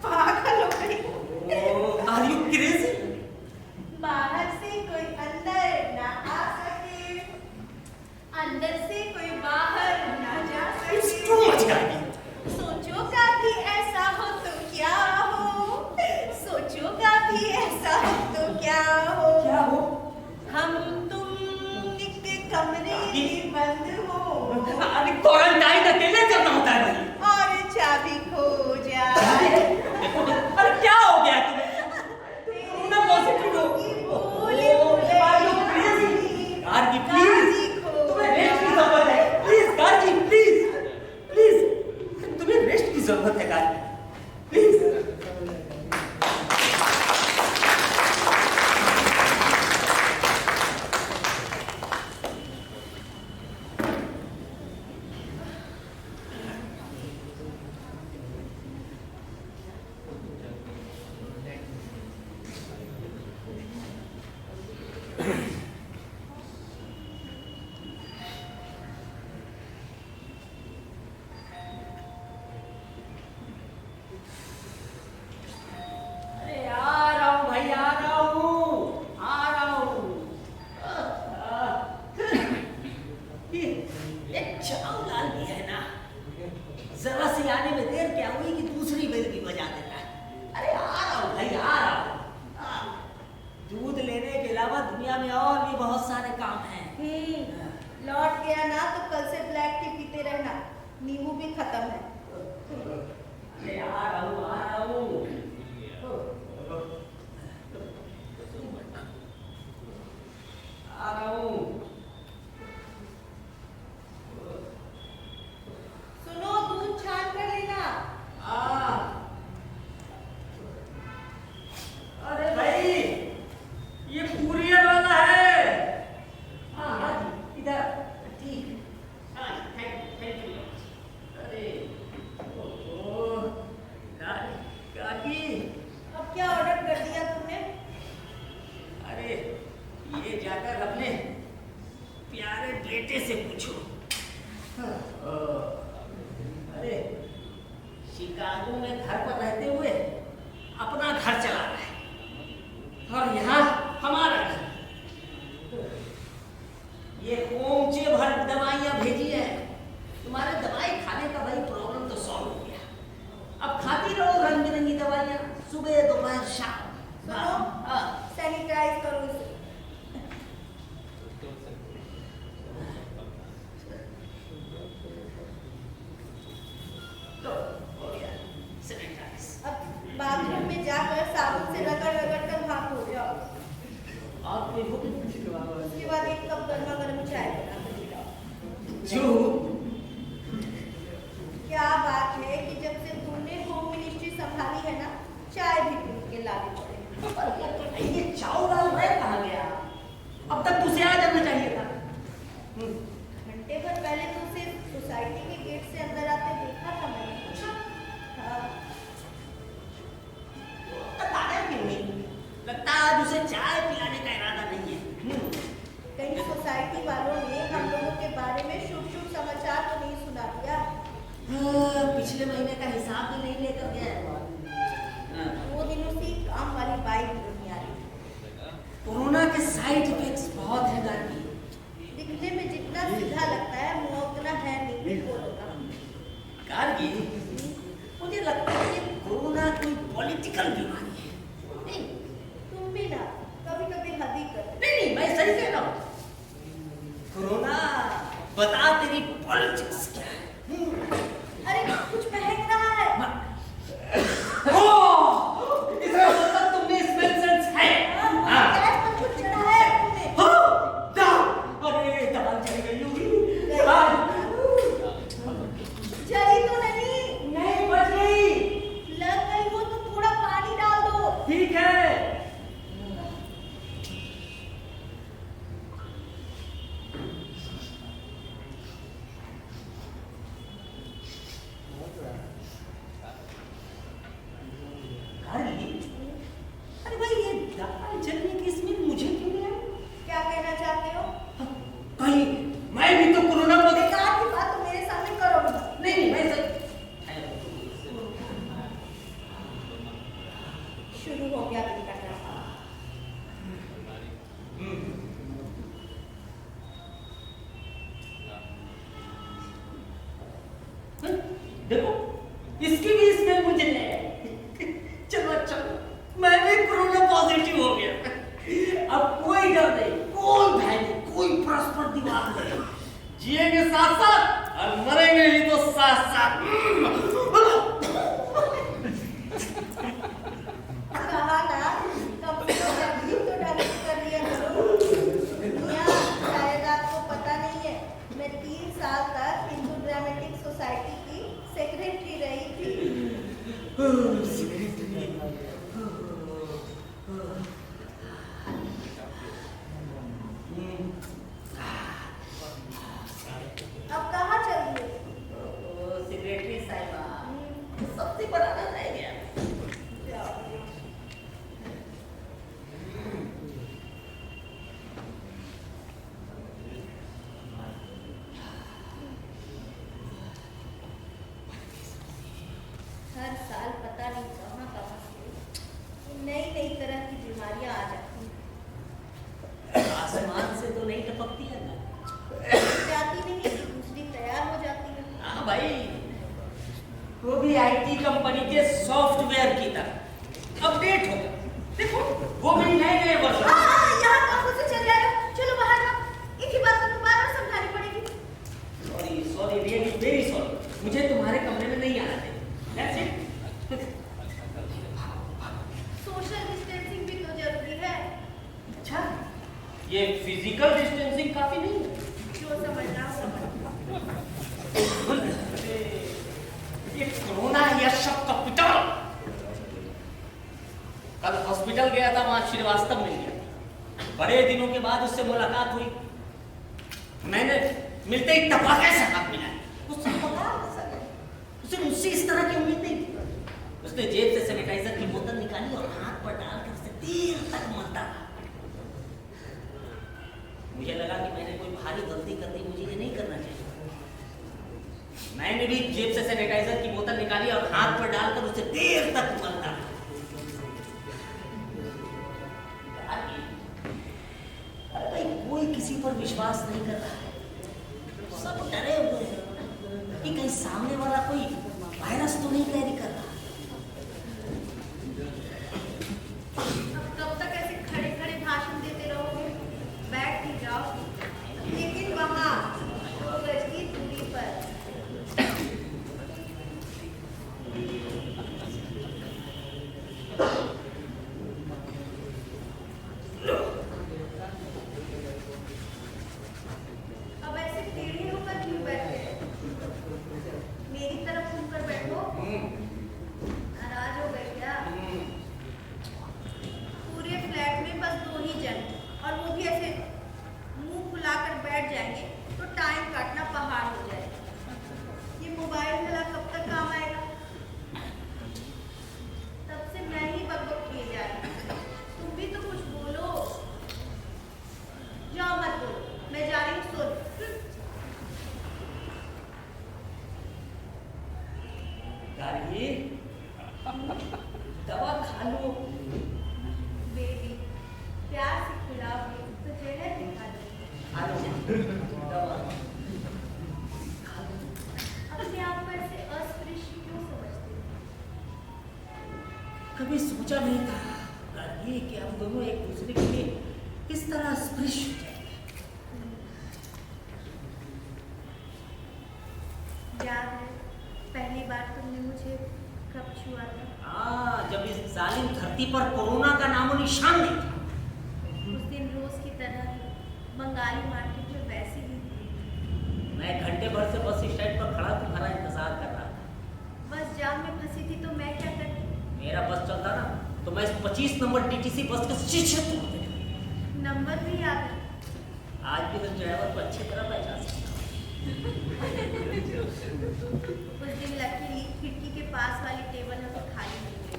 पागल हो गई हूँ। Are you crazy? बाहर से कोई अंदर ना आ सके, अंदर से कोई बाहर ना जा इट्स सके। Too much Gargi. सोचो कभी ऐसा हो तो क्या हो, सोचो कभी ऐसा हो तो क्या हो। क्या हो? हम तुम एक कमरे में बंद हो अरे क्वारंटाइन अकेले करना होता है भाई। और चाबी खो जाए। अरे क्या हो गया तुम्हें? कोरोना पॉजिटिव हो। गार्गी प्लीज, तुम्हें रेस्ट की जरूरत है। प्लीज गार्गी, प्लीज प्लीज, तुम्हें रेस्ट की एक चावलाल भी है ना, जरा सी आने में देर क्या हुई कि दूसरी बेल भी बजा देता है। अरे आ रहा हूँ भाई, आ रहा हूँ। दूध लेने के अलावा दुनिया में और भी बहुत सारे काम हैं। लौट गया ना तो कल से ब्लैक टी पीते रहना, नींबू भी खत्म है। अरे आ रहा हूँ, आ रहा हूँ। आ रहा हूँ। सुनो, दूध छान कर लेना। अरे भाई, ये पूरिया वाला है। हाँ हाँ जी, इधर ठीक। हाँ थैंक यू। अरे ओहो, गाड़ी। अब क्या ऑर्डर कर दिया तुमने? अरे ये जाकर अपने प्यारे बेटे से पूछो। अरे शिकागो में घर पर रहते हुए अपना घर चला रहा है और यहाँ हमारा घर। ये कोमचे भर दवाइयाँ भेजी है। तुम्हारे दवाई खाने का भाई प्रॉब्लम तो सॉल्व हो गया। अब खाती रहो रंग बिरंगी दवाइयाँ, सुबह दोपहर शाम। सुनो, सैनिटाइज करो इसे। लो, हो गया सैनिटाइज। अब बाथरूम में जाकर साबुन से रगड़ रगड़ कर हाथ धो जाओ। और कोई हुक्म? उसके बाद एक कप गर्मा गर्म चाय बना कर पिलाओ। जो क्या बात है कि जब से तुमने होम मिनिस्ट्री संभाली है ना, चाय भी पी के लानी पड़े। ये चावलाल रह कहाँ गया? अब तक तुझे आ जाना चाहिए था। घंटे भर पहले तो उसे सोसाइटी के गेट से अंदर आते देखा था मैंने। हाँ, बताया क्यों नहीं? लगता है आज उसे चाय पिलाने का इरादा नहीं है। कहीं सोसाइटी वालों ने हम लोगों के बारे में शुभ शुभ समाचार तो नहीं सुना दिया? पिछले महीने का हिसाब भी नहीं लेकर गया है। वो दिनों से काम वाली बाइक नहीं आ रही। कोरोना के साइड इफेक्ट्स बहुत हैं गाड़ी। दिखने में जितना सीधा लगता है मुंह उतना है नहीं बोलो का। गाड़ी, मुझे लगता है कि कोरोना कोई पॉलिटिकल बीमारी है। नहीं तुम भी ना कभी कभी हद ही कर। नहीं, मैं सही कह रहा हूँ। कोरोना बता तेरी पॉलिटिक्स क्या है? अरे कुछ महक रहा है। इसका मतलब तुमने स्मेल सेंस है। गैस पर कुछ चढ़ा है तुमने। अरे दाल जल गई होगी। जली तो नहीं? नहीं बच गई। लग गई हो तो थोड़ा पानी डाल दो। ठीक है। अरे भाई, ये दाल जलने की स्मेल मुझे क्यों नहीं आई? क्या कहना चाहते हो? कहीं मैं भी तो कोरोना को बेकार की बात तो मेरे सामने करो मत। नहीं, मैं सही। शुरू हो गया दिन का ड्रामा। देखो, इसकी भी स्मेल मुझे नहीं आई। चलो चलो, मैं भी कोरोना पॉजिटिव हो गया। अब कोई डर नहीं, कोई भय नहीं, कोई परस्पर दीवार नहीं। जिएंगे साथ साथ और मरेंगे भी तो साथ साथ। कहा ना, कम से कम अभी तो डायरेक्ट कर लिया करो। दुनिया, शायद आपको पता नहीं है, मैं 3 साल तक हिंदू ड्रामेटिक सोसाइटी की सेक्रेटरी रही थी। अब कहाँ चल रही हो? सेक्रेटरी साहिबा, सबसे बनाना रह गया। हर साल पता नहीं कहाँ हाँ भाई, वो भी आईटी कंपनी के सॉफ्टवेयर की तरह अपडेट हो गया। देखो वो भी नए वर्जन। यहाँ कहाँ से चल रहा है? चलो बाहर जाओ। एक ही बात तो बार-बार समझानी पड़ेगी। सॉरी रियली वेरी सॉरी, मुझे तुम्हारे कमरे में नहीं आना चाहिए। That's it. सोशल डिस्टेंसिंग भी तो जरूरी है। अच्छा, ये फिजिकल डिस्टेंसिंग काफी नहीं है? जो समझना हो समझ। ये कोरोना या शक का पिटारा। कल हॉस्पिटल गया था, वहां श्रीवास्तव मिल गया। बड़े दिनों के बाद उससे मुलाकात हुई। मैंने मिलते ही टपाके से हाथ मिलाया। उससे उसे मुझसे इस तरह की उम्मीद नहीं थी। उसने जेब से सैनिटाइजर की बोतल निकाली और हाथ पर डालकर उसे देर तक मलता रहा। मुझे लगा कि मैंने कोई भारी गलती कर दी, मुझे ये नहीं करना चाहिए। मैंने भी जेब से सैनिटाइजर की बोतल निकाली और हाथ पर डालकर उसे देर तक मलता रहा। अरे भाई, कोई किसी पर विश्वास नहीं कर रहा है। सब डरे हुए हैं कि कहीं सामने वाला कोई वायरस तो नहीं कैरी कर रहा। अब कब तक ऐसे खड़े-खड़े भाषण देते रहोगे? बैठ ही जाओ। लेकिन वहाँ 2 गज की दूरी पर। अब ऐसे टेढ़े होकर क्यों बैठे हैं? मेरी तरफ घूमकर बैठो। नाराज हो गए क्या? पूरे फ्लैट में बस 2 ही जन, और वो भी ऐसे मुंह फुलाकर बैठ जाएंगे तो टाइम काटना पहाड़ हो जाएगा। ये मोबाइल भला कब तक काम आएगा? तब से मैं ही बकबक किए जा रही हूँ। तुम भी तो कुछ बोलो। जाओ मत बोलो, मैं जा रही हूँ सोने। गाड़ी दवा खा लो। बेबी, प्यार से खिलाओगे तो जहर दिखा दूंगी। खा लो दवा। खा लो। अपने आप पर से अस्पृश्य क्यों समझते हो? कभी सोचा नहीं था गाड़ी कि हम दोनों एक दूसरे के लिए इस तरह स्पृश्य हो जाएंगे। याद है पहली बार तुमने मुझे कब छुआ था? हाँ, जब इस जालिम धरती पर कोरोना का नामो निशान नहीं था। उस दिन रोज की तरह ही बंगाली मार्केट में वैसे ही थी। मैं घंटे भर से बस स्टैंड पर खड़ा तुम्हारा इंतजार कर रहा था। बस जाम में फंसी थी तो मैं क्या करती? मेरा बस चलता ना तो मैं इस 25 नंबर टीटीसी बस के शीशे तोड़ देता। नंबर भी याद है। आज भी तो ड्राइवर को अच्छी तरह पहचान सकता। उस दिन लकीली खिड़की के पास वाली टेबल हमें खाली मिल गई।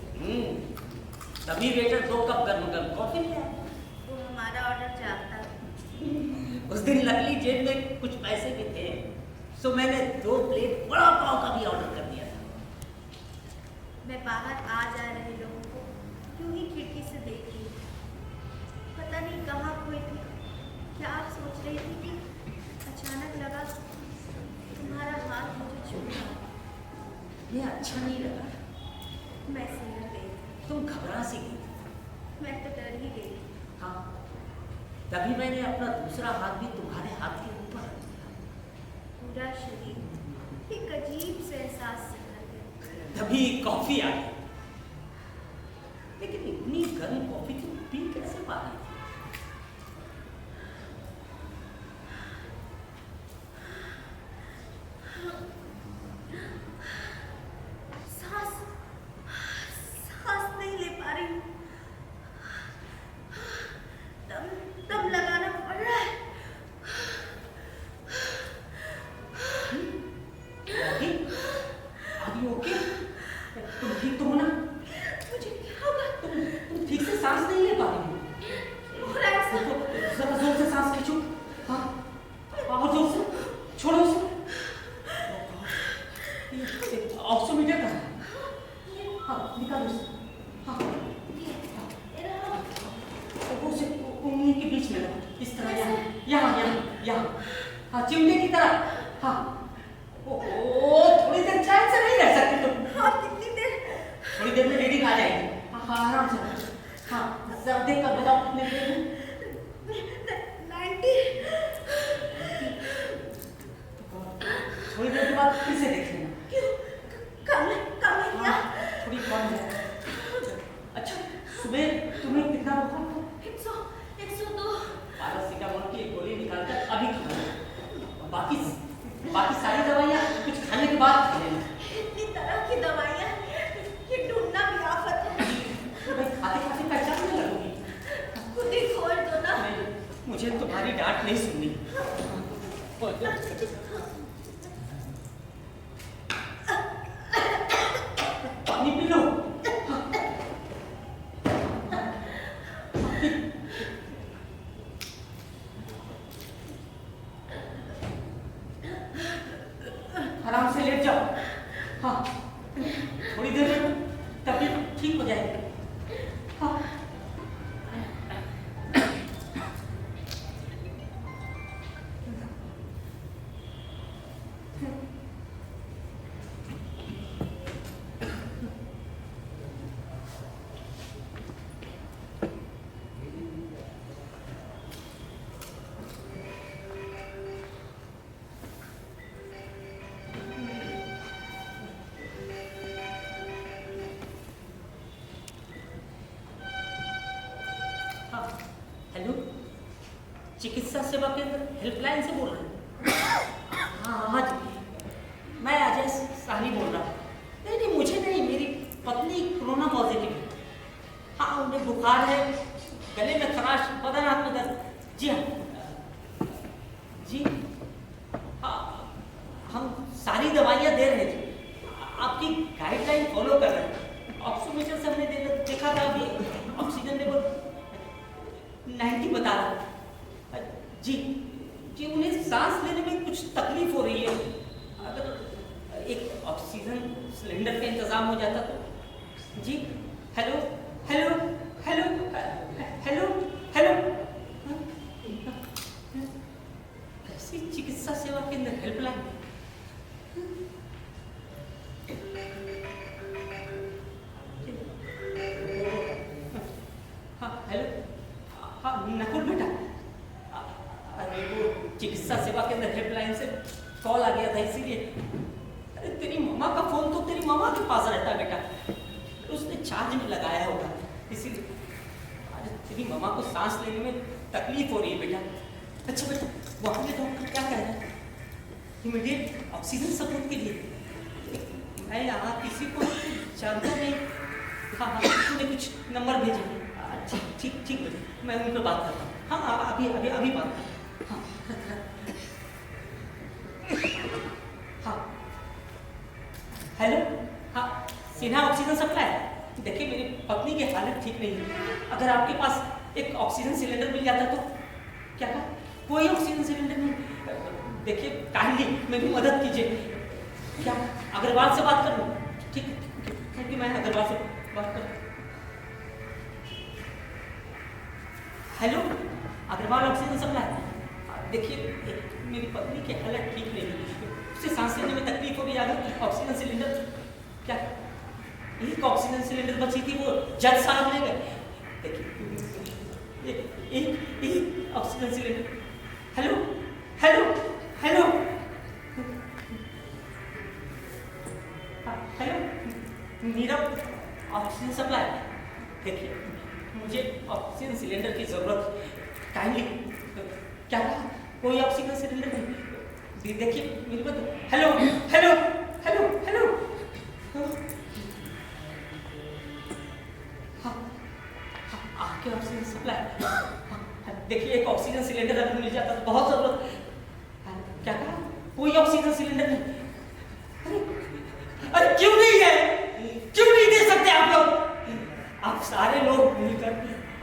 तभी वेटर 2 कप गर्म गर्म कॉफी ले आया। वो हमारा ऑर्डर जानता था। उस दिन लकीली जेब में कुछ पैसे भी थे, सो मैंने 2 प्लेट वड़ा पाव का भी ऑर्डर कर दिया था। मैं बाहर आ जा रहे लोगों को यूं ही खिड़की से देख रही थी। पता नहीं कहाँ खोई थी, क्या सोच रही थी कि अचानक लगा तुम्हारा हाथ मुझे छूना। ये अच्छा नहीं लगा। मैं सिमर गई। तुम घबरा सी गई। मैं तो डर ही गई। हाँ, तभी मैंने अपना दूसरा हाथ भी तुम्हारे हाथ के ऊपर रख दिया। पूरा शरीर एक अजीब से एहसास से भर गया। तभी कॉफी आ गई। लेकिन इतनी गर्म कॉफी तुम पी कैसे पा रही थी? सांस नहीं ले पा रही हूँ। दम लगाना पड़ रहा है। आदि ओके? तुम ठीक तो हो ना? मुझे क्या होगा? तुम ठीक से सांस नहीं ले पा रही हो। हो रहा है ऐसा। जरा जोर से सांस खींचो। हाँ, और जोर से छोड़ो उसे। थोड़ी देर के बाद फिर से देख लेना। क्यों? कम है क्या? थोड़ी कम है। अच्छा सुबह तुम्हें कितना बुखार था? 102। पैरासीटामोल की एक गोली निकालकर अभी खा लेना। बाकी सारी दवाइयाँ कुछ खाने के बाद खा लेना। इतनी तरह की दवाइयाँ, ये ढूंढना भी आफत है। तो भाई खाते खाते पहचानने लगोगी। खुद ही खोल दो ना। नहीं, मुझे तुम्हारी डांट नहीं सुननी। पानी पी लो। आराम से लेट जाओ। हाँ, थोड़ी देर में तबीयत ठीक हो जाएगी। हाँ। हेलो, चिकित्सा सेवा केंद्र हेल्पलाइन से बोल रहे हैं? हाँ जी, मैं अजय साहनी बोल रहा हूँ। नहीं, मुझे नहीं, मेरी पत्नी कोरोना पॉजिटिव है। हाँ, उन्हें बुखार है, गले में खराश, बदन हाथ में दर्द। जी हाँ जी, हाँ हम सारी दवाइयाँ दे रहे थे, आपकी गाइडलाइन फॉलो कर रहे हैं। ऑक्सीमीटर से हमने देखा था, अभी ऑक्सीजन लेवल 90 बता रहा। जी, उन्हें सांस लेने में कुछ तकलीफ हो रही है। अगर एक ऑक्सीजन सिलेंडर का इंतजाम हो जाता तो। जी, hello hello hello hello hello. कैसी चिकित्सा सेवा केंद्र हेल्पलाइन? हाँ हेलो, हाँ नकुल बेटा, अरे वो चिकित्सा सेवा केंद्र हेल्पलाइन से कॉल आ गया था, इसीलिए। अरे तेरी मम्मा का फोन तो तेरी मम्मा के पास रहता है बेटा, उसने चार्ज में लगाया होगा, इसीलिए। अरे तेरी मम्मा को सांस लेने में तकलीफ हो रही है बेटा। अच्छा बेटा, वहाँ पे डॉक्टर क्या कह रहा है? इमीडिएट ऑक्सीजन सपोर्ट के लिए। मैं यहाँ किसी को जानता नहीं। हाँ, तूने कुछ नंबर भेजे? ठीक बेटा, मैं उन पर बात करता हूँ। हाँ, अभी बात करता हूँ। हाँ, हेलो, हाँ सिन्हा ऑक्सीजन सप्लाई। देखिए, मेरी पत्नी की हालत ठीक नहीं है, अगर आपके पास एक ऑक्सीजन सिलेंडर मिल जाता तो। क्या कहा? कोई ऑक्सीजन सिलेंडर नहीं? देखिए काइंडली मेरी मदद कीजिए। क्या अग्रवाल से बात कर लूँ? ठीक है, मैं अग्रवाल से बात कर। Hello, Agarwal oxygen supply. देखिए, मेरी पत्नी की हालत ठीक नहीं है, उसे सांस लेने में तकलीफ हो गई। अगर ऑक्सीजन सिलेंडर, क्या एक ऑक्सीजन सिलेंडर बची थी, वो जज साहब ले गए। देखिए, एक oxygen cylinder. Hello hello hello hello, मेरा ऑक्सीजन सप्लाई। देखिए, मुझे ऑक्सीजन सिलेंडर की जरूरत है, काइंडली। क्या कहा? कोई ऑक्सीजन सिलेंडर नहीं? देखिए मेरी बात। Hello hello hello hello. हाँ, आपके ऑक्सीजन सप्लाई। देखिए, एक ऑक्सीजन सिलेंडर अगर मिल जाता तो बहुत जरूरत। क्या कहा? कोई ऑक्सीजन सिलेंडर नहीं? अरे क्यों नहीं है? क्यों नहीं दे सकते आप लोग? आप सारे लोग मिलकर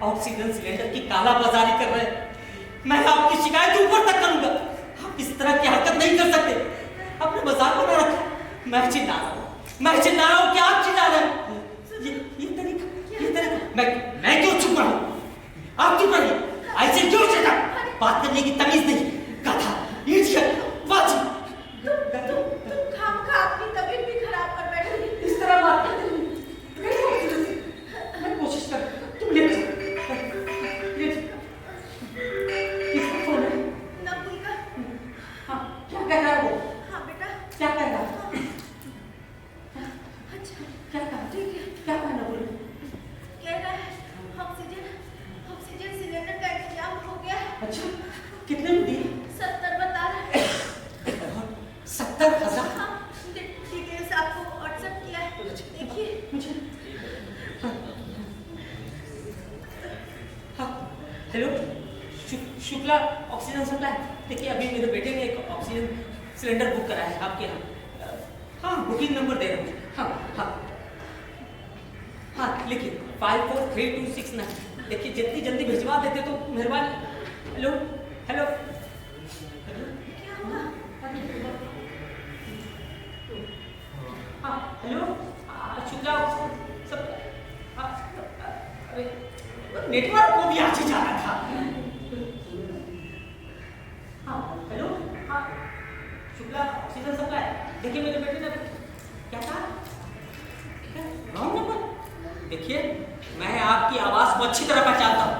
ऑक्सीजन सिलेंडर की काला बाजारी कर रहे हैं। मैं आपकी शिकायत ऊपर तक करूंगा। आप इस तरह की हरकत नहीं कर सकते। अपने मजाक को ना रखें। मैं चिल्ला रहा हूँ, क्या आप चिल्ला रहे हैं? ये तरीका मैं क्यों चुप रहा हूँ? आप चुप रहिए। ऐसे क्यों चला? बात करने की तमीज नहीं। कथा तुम खामखा अपनी तबीयत भी खराब कर बैठे। इस तरह बात करते मैं कोशिश कर। तुम ले किसका फोन है? नकुल का। हाँ, क्या कह रहा है वो? हाँ बेटा, क्या कहना? अच्छा क्या कहना? ठीक है। क्या कहना बोलो? कह रहा है ऑक्सीजन सिलेंडर का इंतजाम हो गया। अच्छा, कितने में दिए? 70 बता रहा है। 70,000? हाँ, डिटेल्स आपको व्हाट्सएप किया है, देखिए। मुझे हाँ, हेलो, शुक्ला ऑक्सीजन सप्लाई। देखिए अभी मेरे बेटे ने एक ऑक्सीजन सिलेंडर बुक कराया है आपके यहाँ। हाँ, बुकिंग नंबर दे रहा हूँ। हाँ हाँ हाँ, लिखिए 543269। देखिए जितनी जल्दी भिजवा देते तो मेहरबानी। हेलो हेलो क्या हुआ? हाँ हेलो, शुक्ला सब। अरे नेटवर्क को भी आज ही जाना था। हाँ हेलो, हाँ शुक्ला ऑक्सीजन सप्लाई। देखिए मेरे बेटे ने क्या कहा? Wrong number. देखिए मैं आपकी आवाज को अच्छी तरह पहचानता हूँ।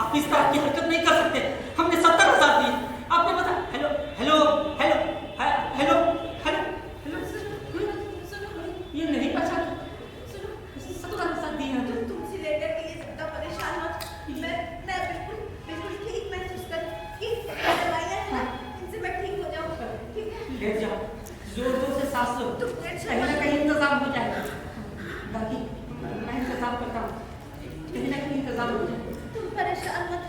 आप इस तरह की हरकत नहीं कर सकते। हमने 70,000 दिए, आपने पता। Hello hello hello hello hello hello, सुनो, ये नहीं पहचान। सुनो, 70,000 दिए हैं। तुम सिलेंडर के लिए ज्यादा परेशान मत। मैं बिल्कुल ठीक महसूस कर दवाइयाँ है ना, इनसे मैं ठीक हो जाऊँ। ठीक है, लेट जाओ, जोर से सांस लो, तुम टेंशन कहीं ना मत कहीं इंतजाम हो जाएगा। बाकी मैं इंतजाम करता हूँ, कहीं ना कहीं इंतजाम हो जाएगा। तुम परेशान मत।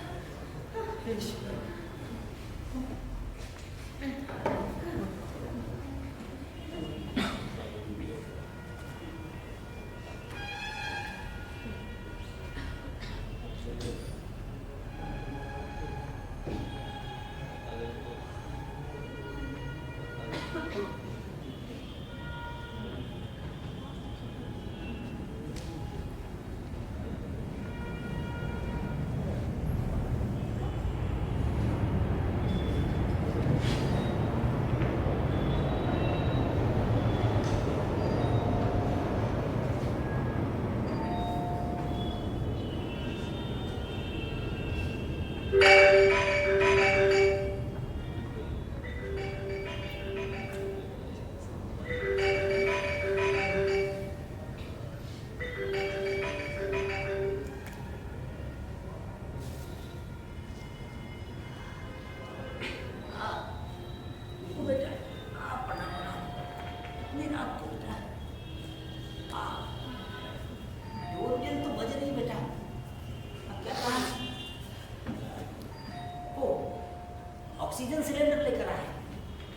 ऑक्सीजन सिलेंडर लेकर आए।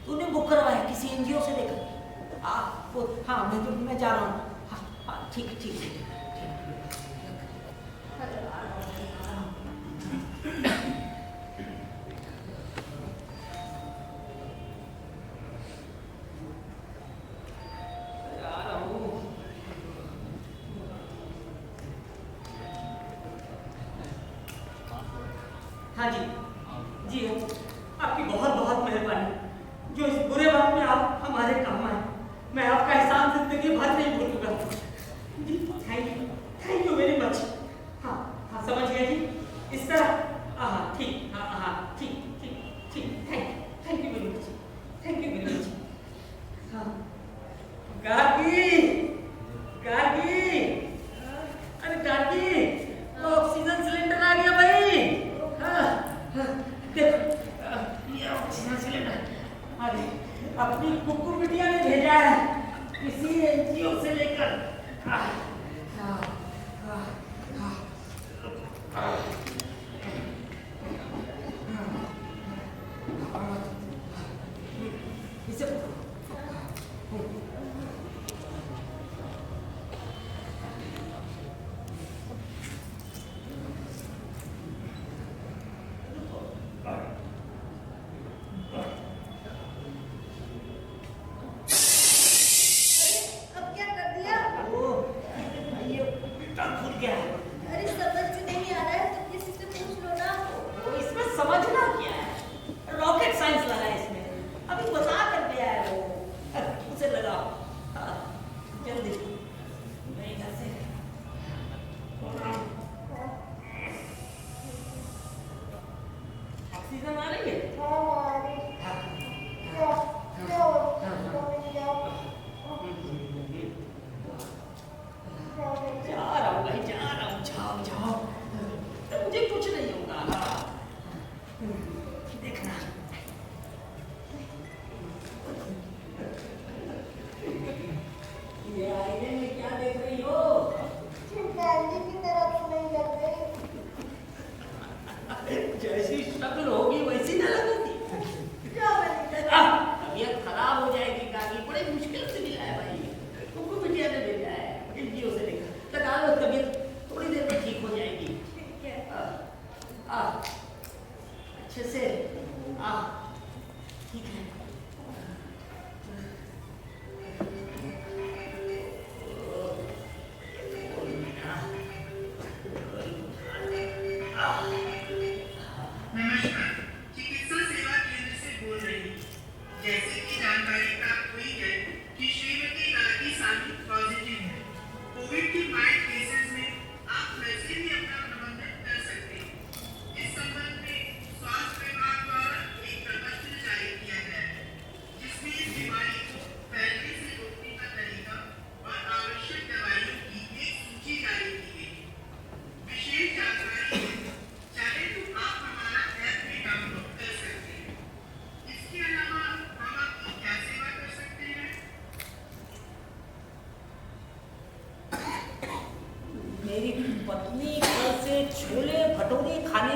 तूने बुक करवाया किसी एनजीओ से लेकर? हाँ मैं जा रहा हूँ। हाँ ठीक ठीक। हाँ जी आपकी बहुत बहुत मेहरबानी जो इस बुरे वक्त में आप हमारे काम आए। मैं आपका एहसान जिंदगी भर नहीं भूलूंगा जी। Thank you very much. हाँ समझ गए जी। इस तरह हाँ ठीक। हाँ ठीक थैंक यू वेरी मच। हाँ गार्गी अरे गार्गी, ऑक्सीजन सिलेंडर आ गया भाई। देखो ये ऑक्सीजन सिलेंडर। अरे अपनी कुक्कू बिटिया ने भेजा है किसी एनजीओ से लेकर। इसे समझना क्या है, रॉकेट साइंस लगा है इसमें। अभी बता कर गया है वो, उसे लगा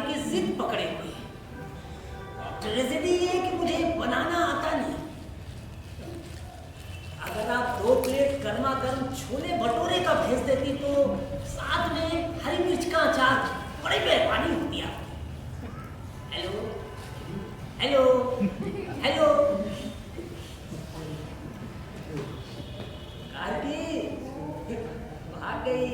की जिद पकड़े हुए हैं। ट्रेजेडी ये है कि मुझे बनाना आता नहीं। अगर आप 2 प्लेट गर्मा गर्म छोले भटूरे का भेज देती तो साथ में हरी मिर्च का अचार, बड़ी मेहरबानी होती आप। हेलो हेलो हेलो कार्की भाग गई।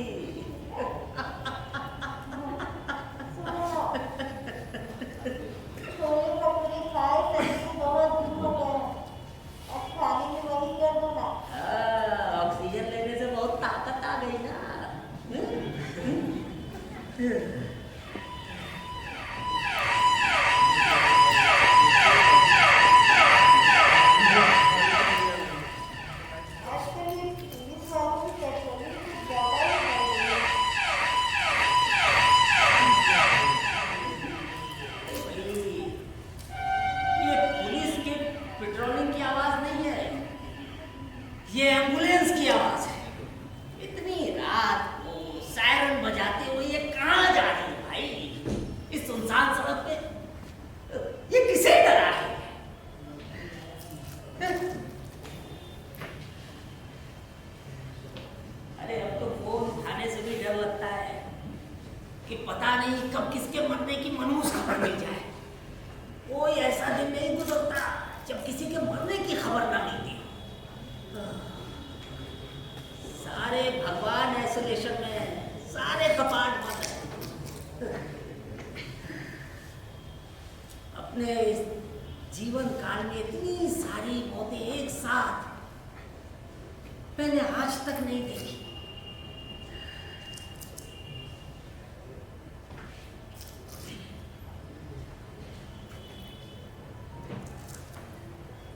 ऑक्सीजन लेने से बहुत ताकत आ गई ना। ये पुलिस के पेट्रोलिंग की आवाज नहीं है, ये एम्बुलेंस की आवाज है। इतनी रात को सायरन बजाते हुए ये कहाँ जा रही है भाई? इस सुनसान सड़क पे ये किसे डरा है? अरे अब तो फोन उठाने से भी डर लगता है कि पता नहीं कब किसके मरने की मनहूस खबर मिल जाए। कोई ऐसा दिन नहीं गुजरता जब किसी के मरने की खबर ना मिलती। सारे भगवान आइसोलेशन में है, सारे कपाट बंद है। अपने इस जीवन काल में इतनी सारी मौतें एक साथ मैंने आज तक नहीं देखी।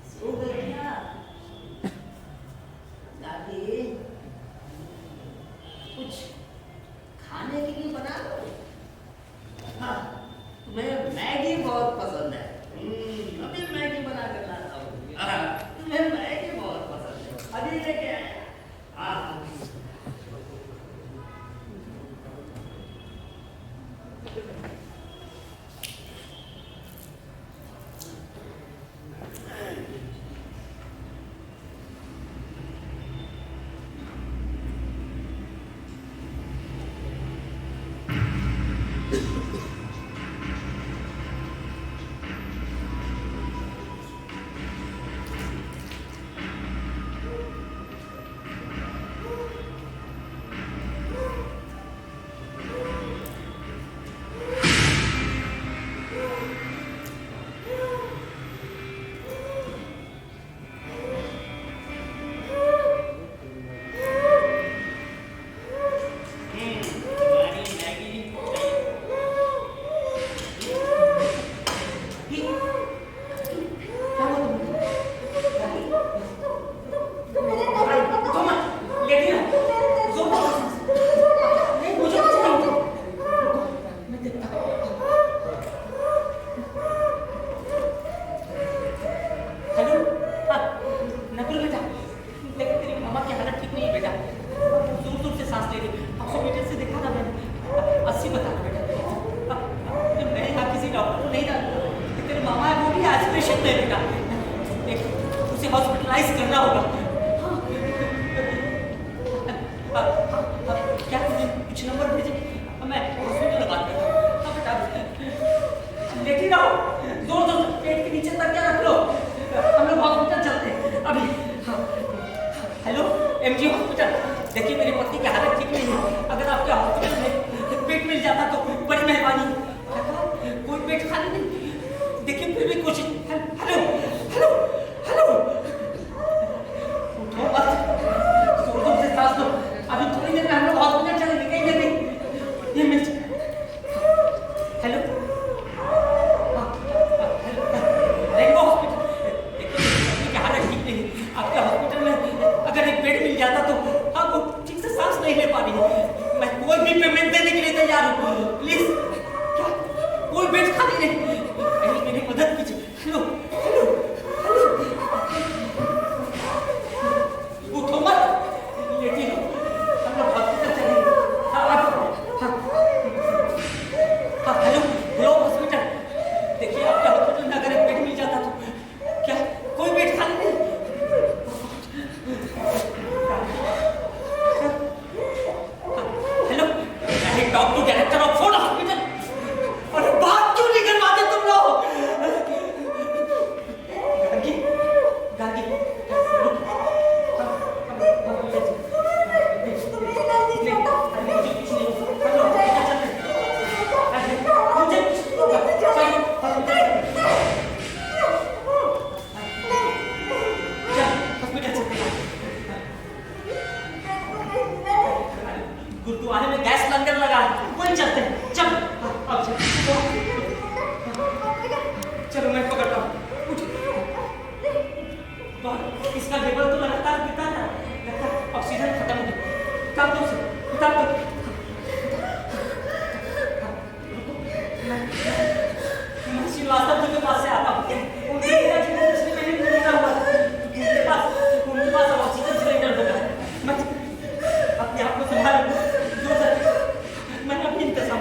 सो गई क्या दादी? कुछ खाने के लिए बना दो। हाँ, तुम्हें मैगी बहुत पसंद है। अभी मैगी बना कर लाता हूँ। तुम्हें मैगी बहुत पसंद है, अभी लेके आया। हाँ एमजी हॉस्पिटल। देखिए मेरी पत्नी की हालत ठीक नहीं है, अगर आपके हॉस्पिटल में बेड मिल जाता तो बड़ी मेहरबानी। कोई बेड खाली नहीं, देखिए फिर भी कोशिश। हेलो हेलो हेलो, उठो मत, जोर से सांस लो। अभी थोड़ी देर में हम लोग हॉस्पिटल चलेंगे, कहीं नहीं ये मिल। Hello rainbow hospital. देखिए मेरी पत्नी की हालत ठीक नहीं है, आपके हॉस्पिटल में अगर एक बेड मिल जाता तो आप वो ठीक से सांस नहीं ले पा रही है। मैं कोई भी पेमेंट देने के लिए तैयार हूँ, प्लीज। क्या कोई बेड खाली नहीं, कहीं मेरी मदद कीजिए। हेलो हेलो हेलो, उठो मत, लेटी रहो, हम लोग हॉस्पिटल चलेंगे। हाँ हाँ हाँ, हेलो हेलो इसका लेवल तो लगातार गिरता था, लगता ऑक्सीजन खत्म हो गई। तब मैं श्रीवास्तव जी के पास से आता हूँ। उनके पास ऑक्सीजन सिलेंडर होगा। मैं अपने आप को संभाल मैंने अपनी इंतजाम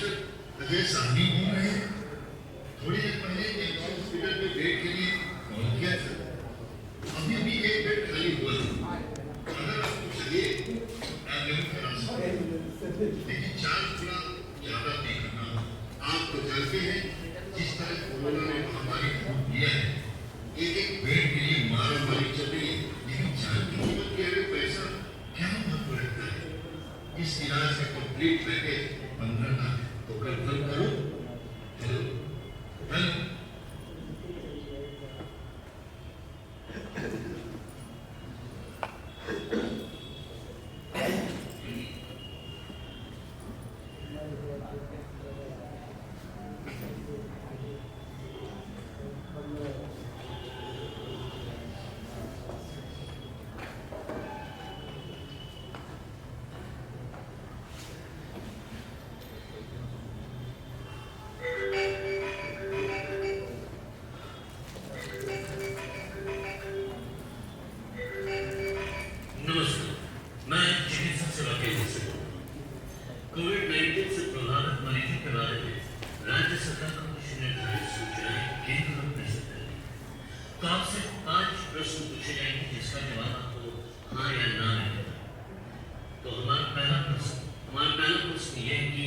मिस्टर अजय साहनी बोल रहे हैं। थोड़ी देर पहले एक हॉस्पिटल में बेड के लिए कॉल किया था। अभी भी एक बेड खाली हुआ है। अगर आपको चाहिए एम्बुलेंस करा सकते हैं, लेकिन चार्ज थोड़ा ज्यादा नहीं करना। आप तो जानते हैं जिस तरह कोरोना ने महामारी को दिया है, एक बेड के लिए मारामारी चल रही है। लेकिन जान की कीमत के आगे पैसा क्या महत्व रखता है? इस इलाज का कंप्लीट पैकेज 15 लाख। तो कंफर्म करो। हेलो हेलो नमस्कार, मैं चिकित्सा सेवा केंद्र से बोल रहा हूँ। कोविड-19 से प्रभावित मरीजों के बारे में राज्य सरकार को कुछ निर्धारित सूचनाएं केंद्र में प्रेषित करेगी। तो आपसे 5 प्रश्न पूछे जाएंगे जिसका जवाब आपको हाँ या ना मिलेगा। तो हमारा पहला प्रश्न ये है कि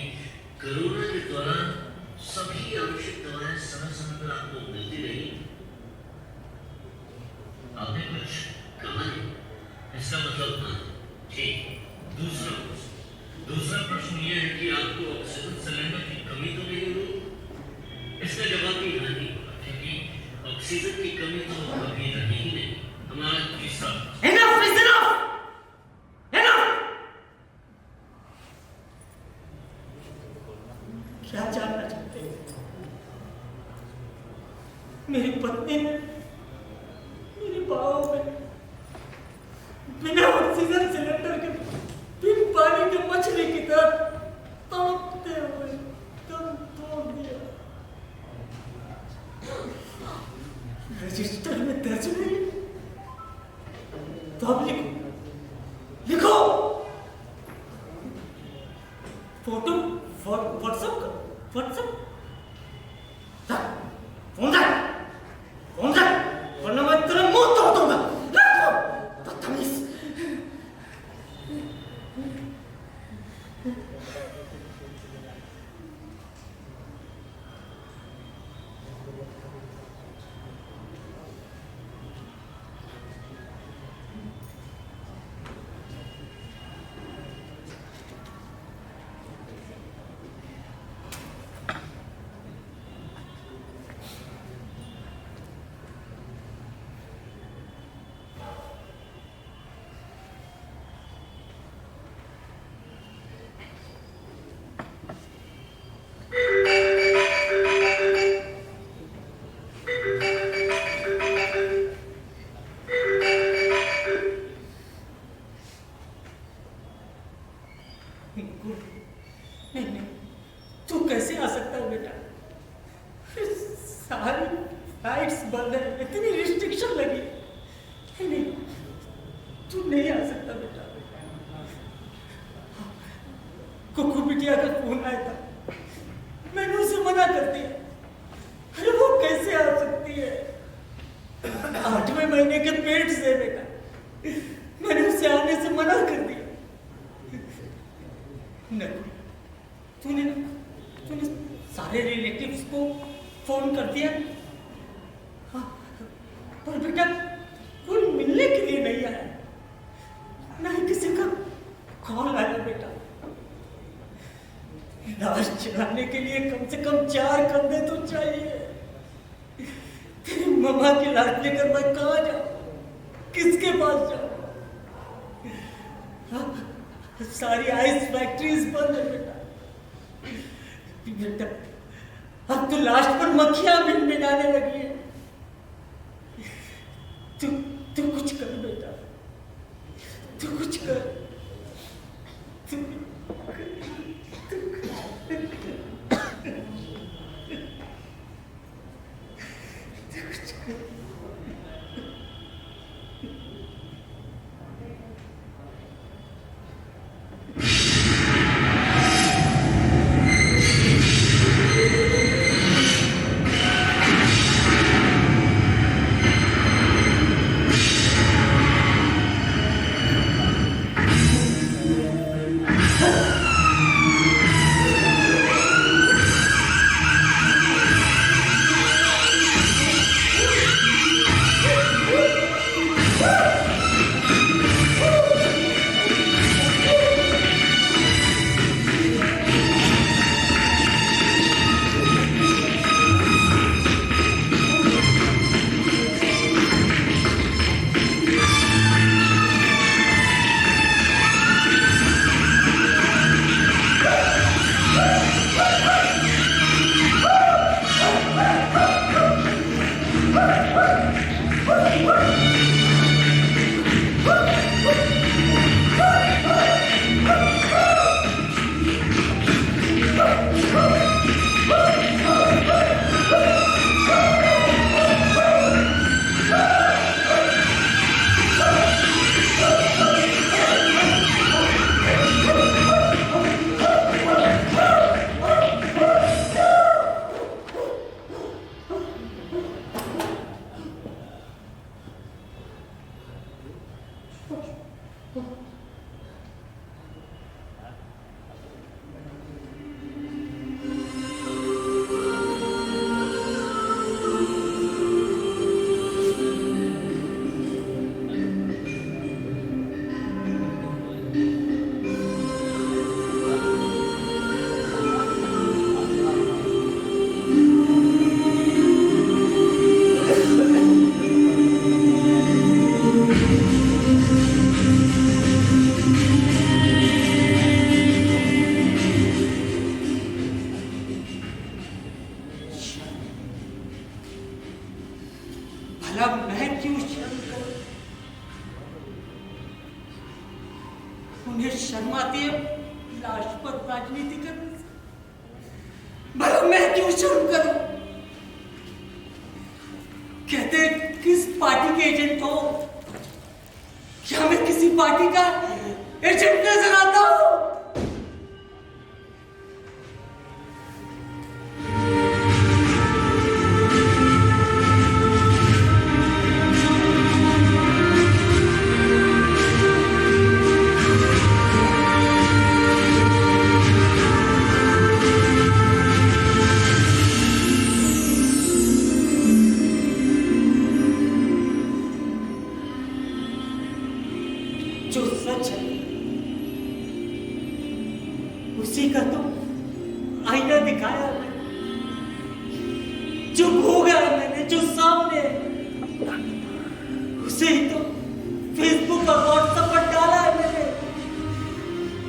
कोरोना के दौरान सभी आवश्यक दवाएं समय समय पर आपको मिलती रही। आपने कुछ कहा नहीं, इसका मतलब हाँ, ठीक। दूसरा प्रश्न ये है कि आपको ऑक्सीजन सिलेंडर की कमी तो नहीं हुई? इसका जवाब भी हाँ नहीं होगा, क्योंकि ऑक्सीजन की कमी तो कभी रही ही नहीं। हमारा तीसरा Enough is enough! Enough! क्या जानना चाहते हैं? मेरी पत्नी ने मेरे पाँव में बिना ऑक्सीजन सिलेंडर के बिन पानी के मछली की तरह तड़पते हुए दम तोड़ दिया। रजिस्टर में दर्ज नहीं, तो अब लिखो फोटो व्हाट्सएप फोन कर वरना मैं तेरा मुंह तोड़ दूंगा। बदतमीज। नहीं, तू कैसे आ सकता है बेटा? सारी फ्लाइट्स बंद है, इतनी रिस्ट्रिक्शन लगी। नहीं, तू नहीं आ सकता बेटा। कुकू बिटिया का फोन आया था, मैंने उसे मना कर दिया। अरे वो कैसे आ सकती है? 8वें महीने के पेट से बेटा, मैंने उसे आने से मना कर दिया। तूने सारे रिलेटिव्स को फोन कर दिया? हाँ, पर बेटा कोई मिलने के लिए नहीं आया, ना ही किसी का कॉल आया बेटा। लाश चलाने के लिए कम से कम 4 कंधे तो चाहिए। तेरी मम्मा की लाश लेकर मैं कहाँ जाऊँ, किसके पास जाऊँ? सारी आइस फैक्ट्रीज बंद है बेटा। अब तो लास्ट पर मक्खियां भिनभिनाने लगी है। तू कुछ कर बेटा, तू कुछ कर। भला मैं क्यों शर्म करूं? उन्हें शर्म आती है लाश पर राजनीति करने से। भला मैं क्यों शर्म करूं? कहते किस पार्टी के एजेंट हो? क्या मैं किसी पार्टी का एजेंट नजर आता हूं? जो सच है उसी का तो आईना दिखाया मैंने, जो भोगा है मैंने, जो सामने है उसे ही तो फेसबुक और व्हाट्सएप पर डाला है मैंने।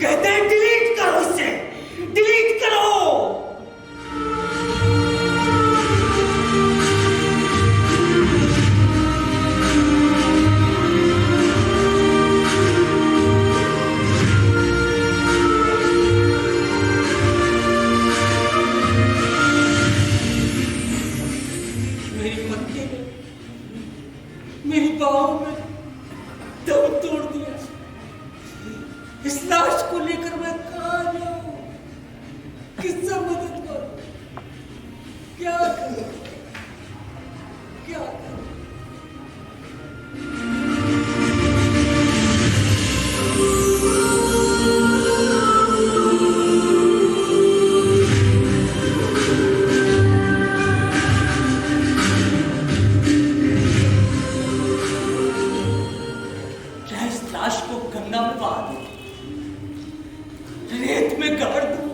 कहते हैं डिलीट करो इसे, डिलीट करो। मेरी बाहों में दम तोड़ दिया। इस लाश को लेकर मैं कहाँ जाऊं? किससे मदद करूं? क्या करूं? क्या करूं? लाश को गंगा में बहा दूं, रेत में गाड़ दूं,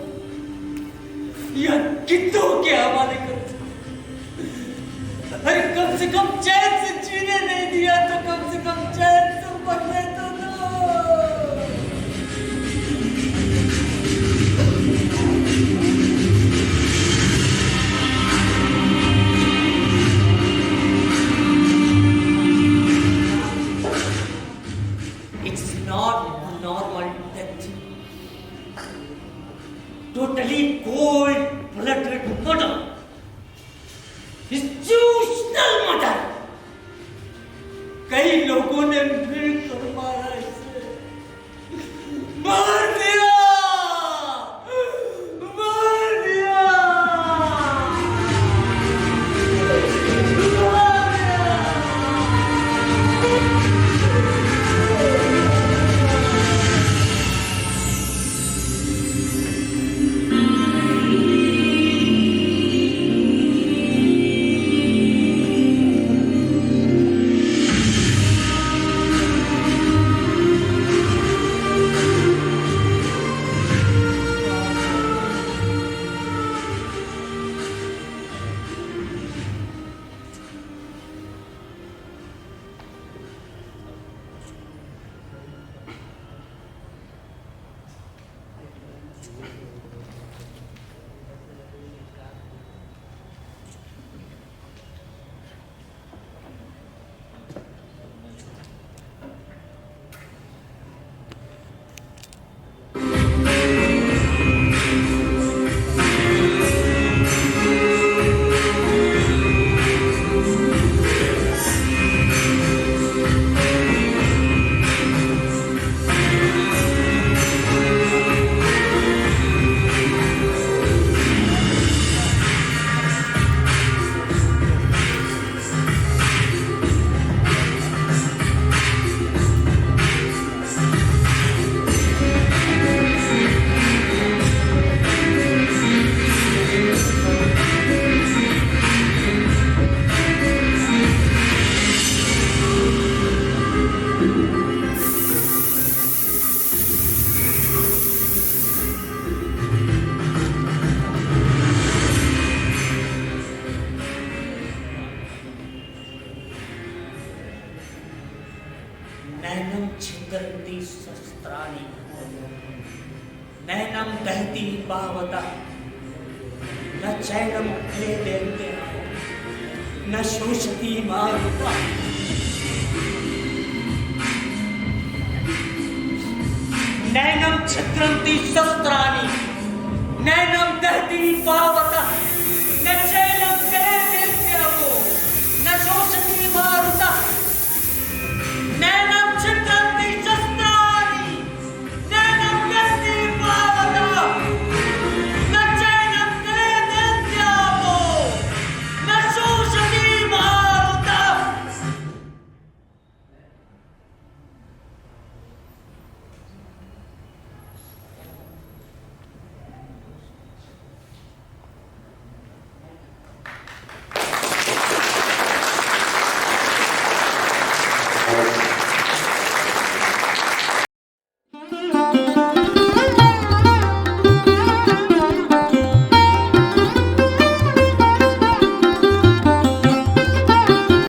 या कितों के हवाले कर दूं? अरे कम से कम चैन से जीने नहीं दिया तो कम से कम चैन से मरने तो दो। It's not normal death. Totally cold-blooded murder. Institutional murder. कई लोगों ने मिलकर मारा इसे, मार दिया, मार दिया, मार दिया। नैनं छिन्दन्ति शस्त्राणि नैनं दहति पावता न चैनं क्लेदेन्ते न शोषति मारुता नैनं छिद्रन्ति शस्त्राणि नैनं दहति पावकः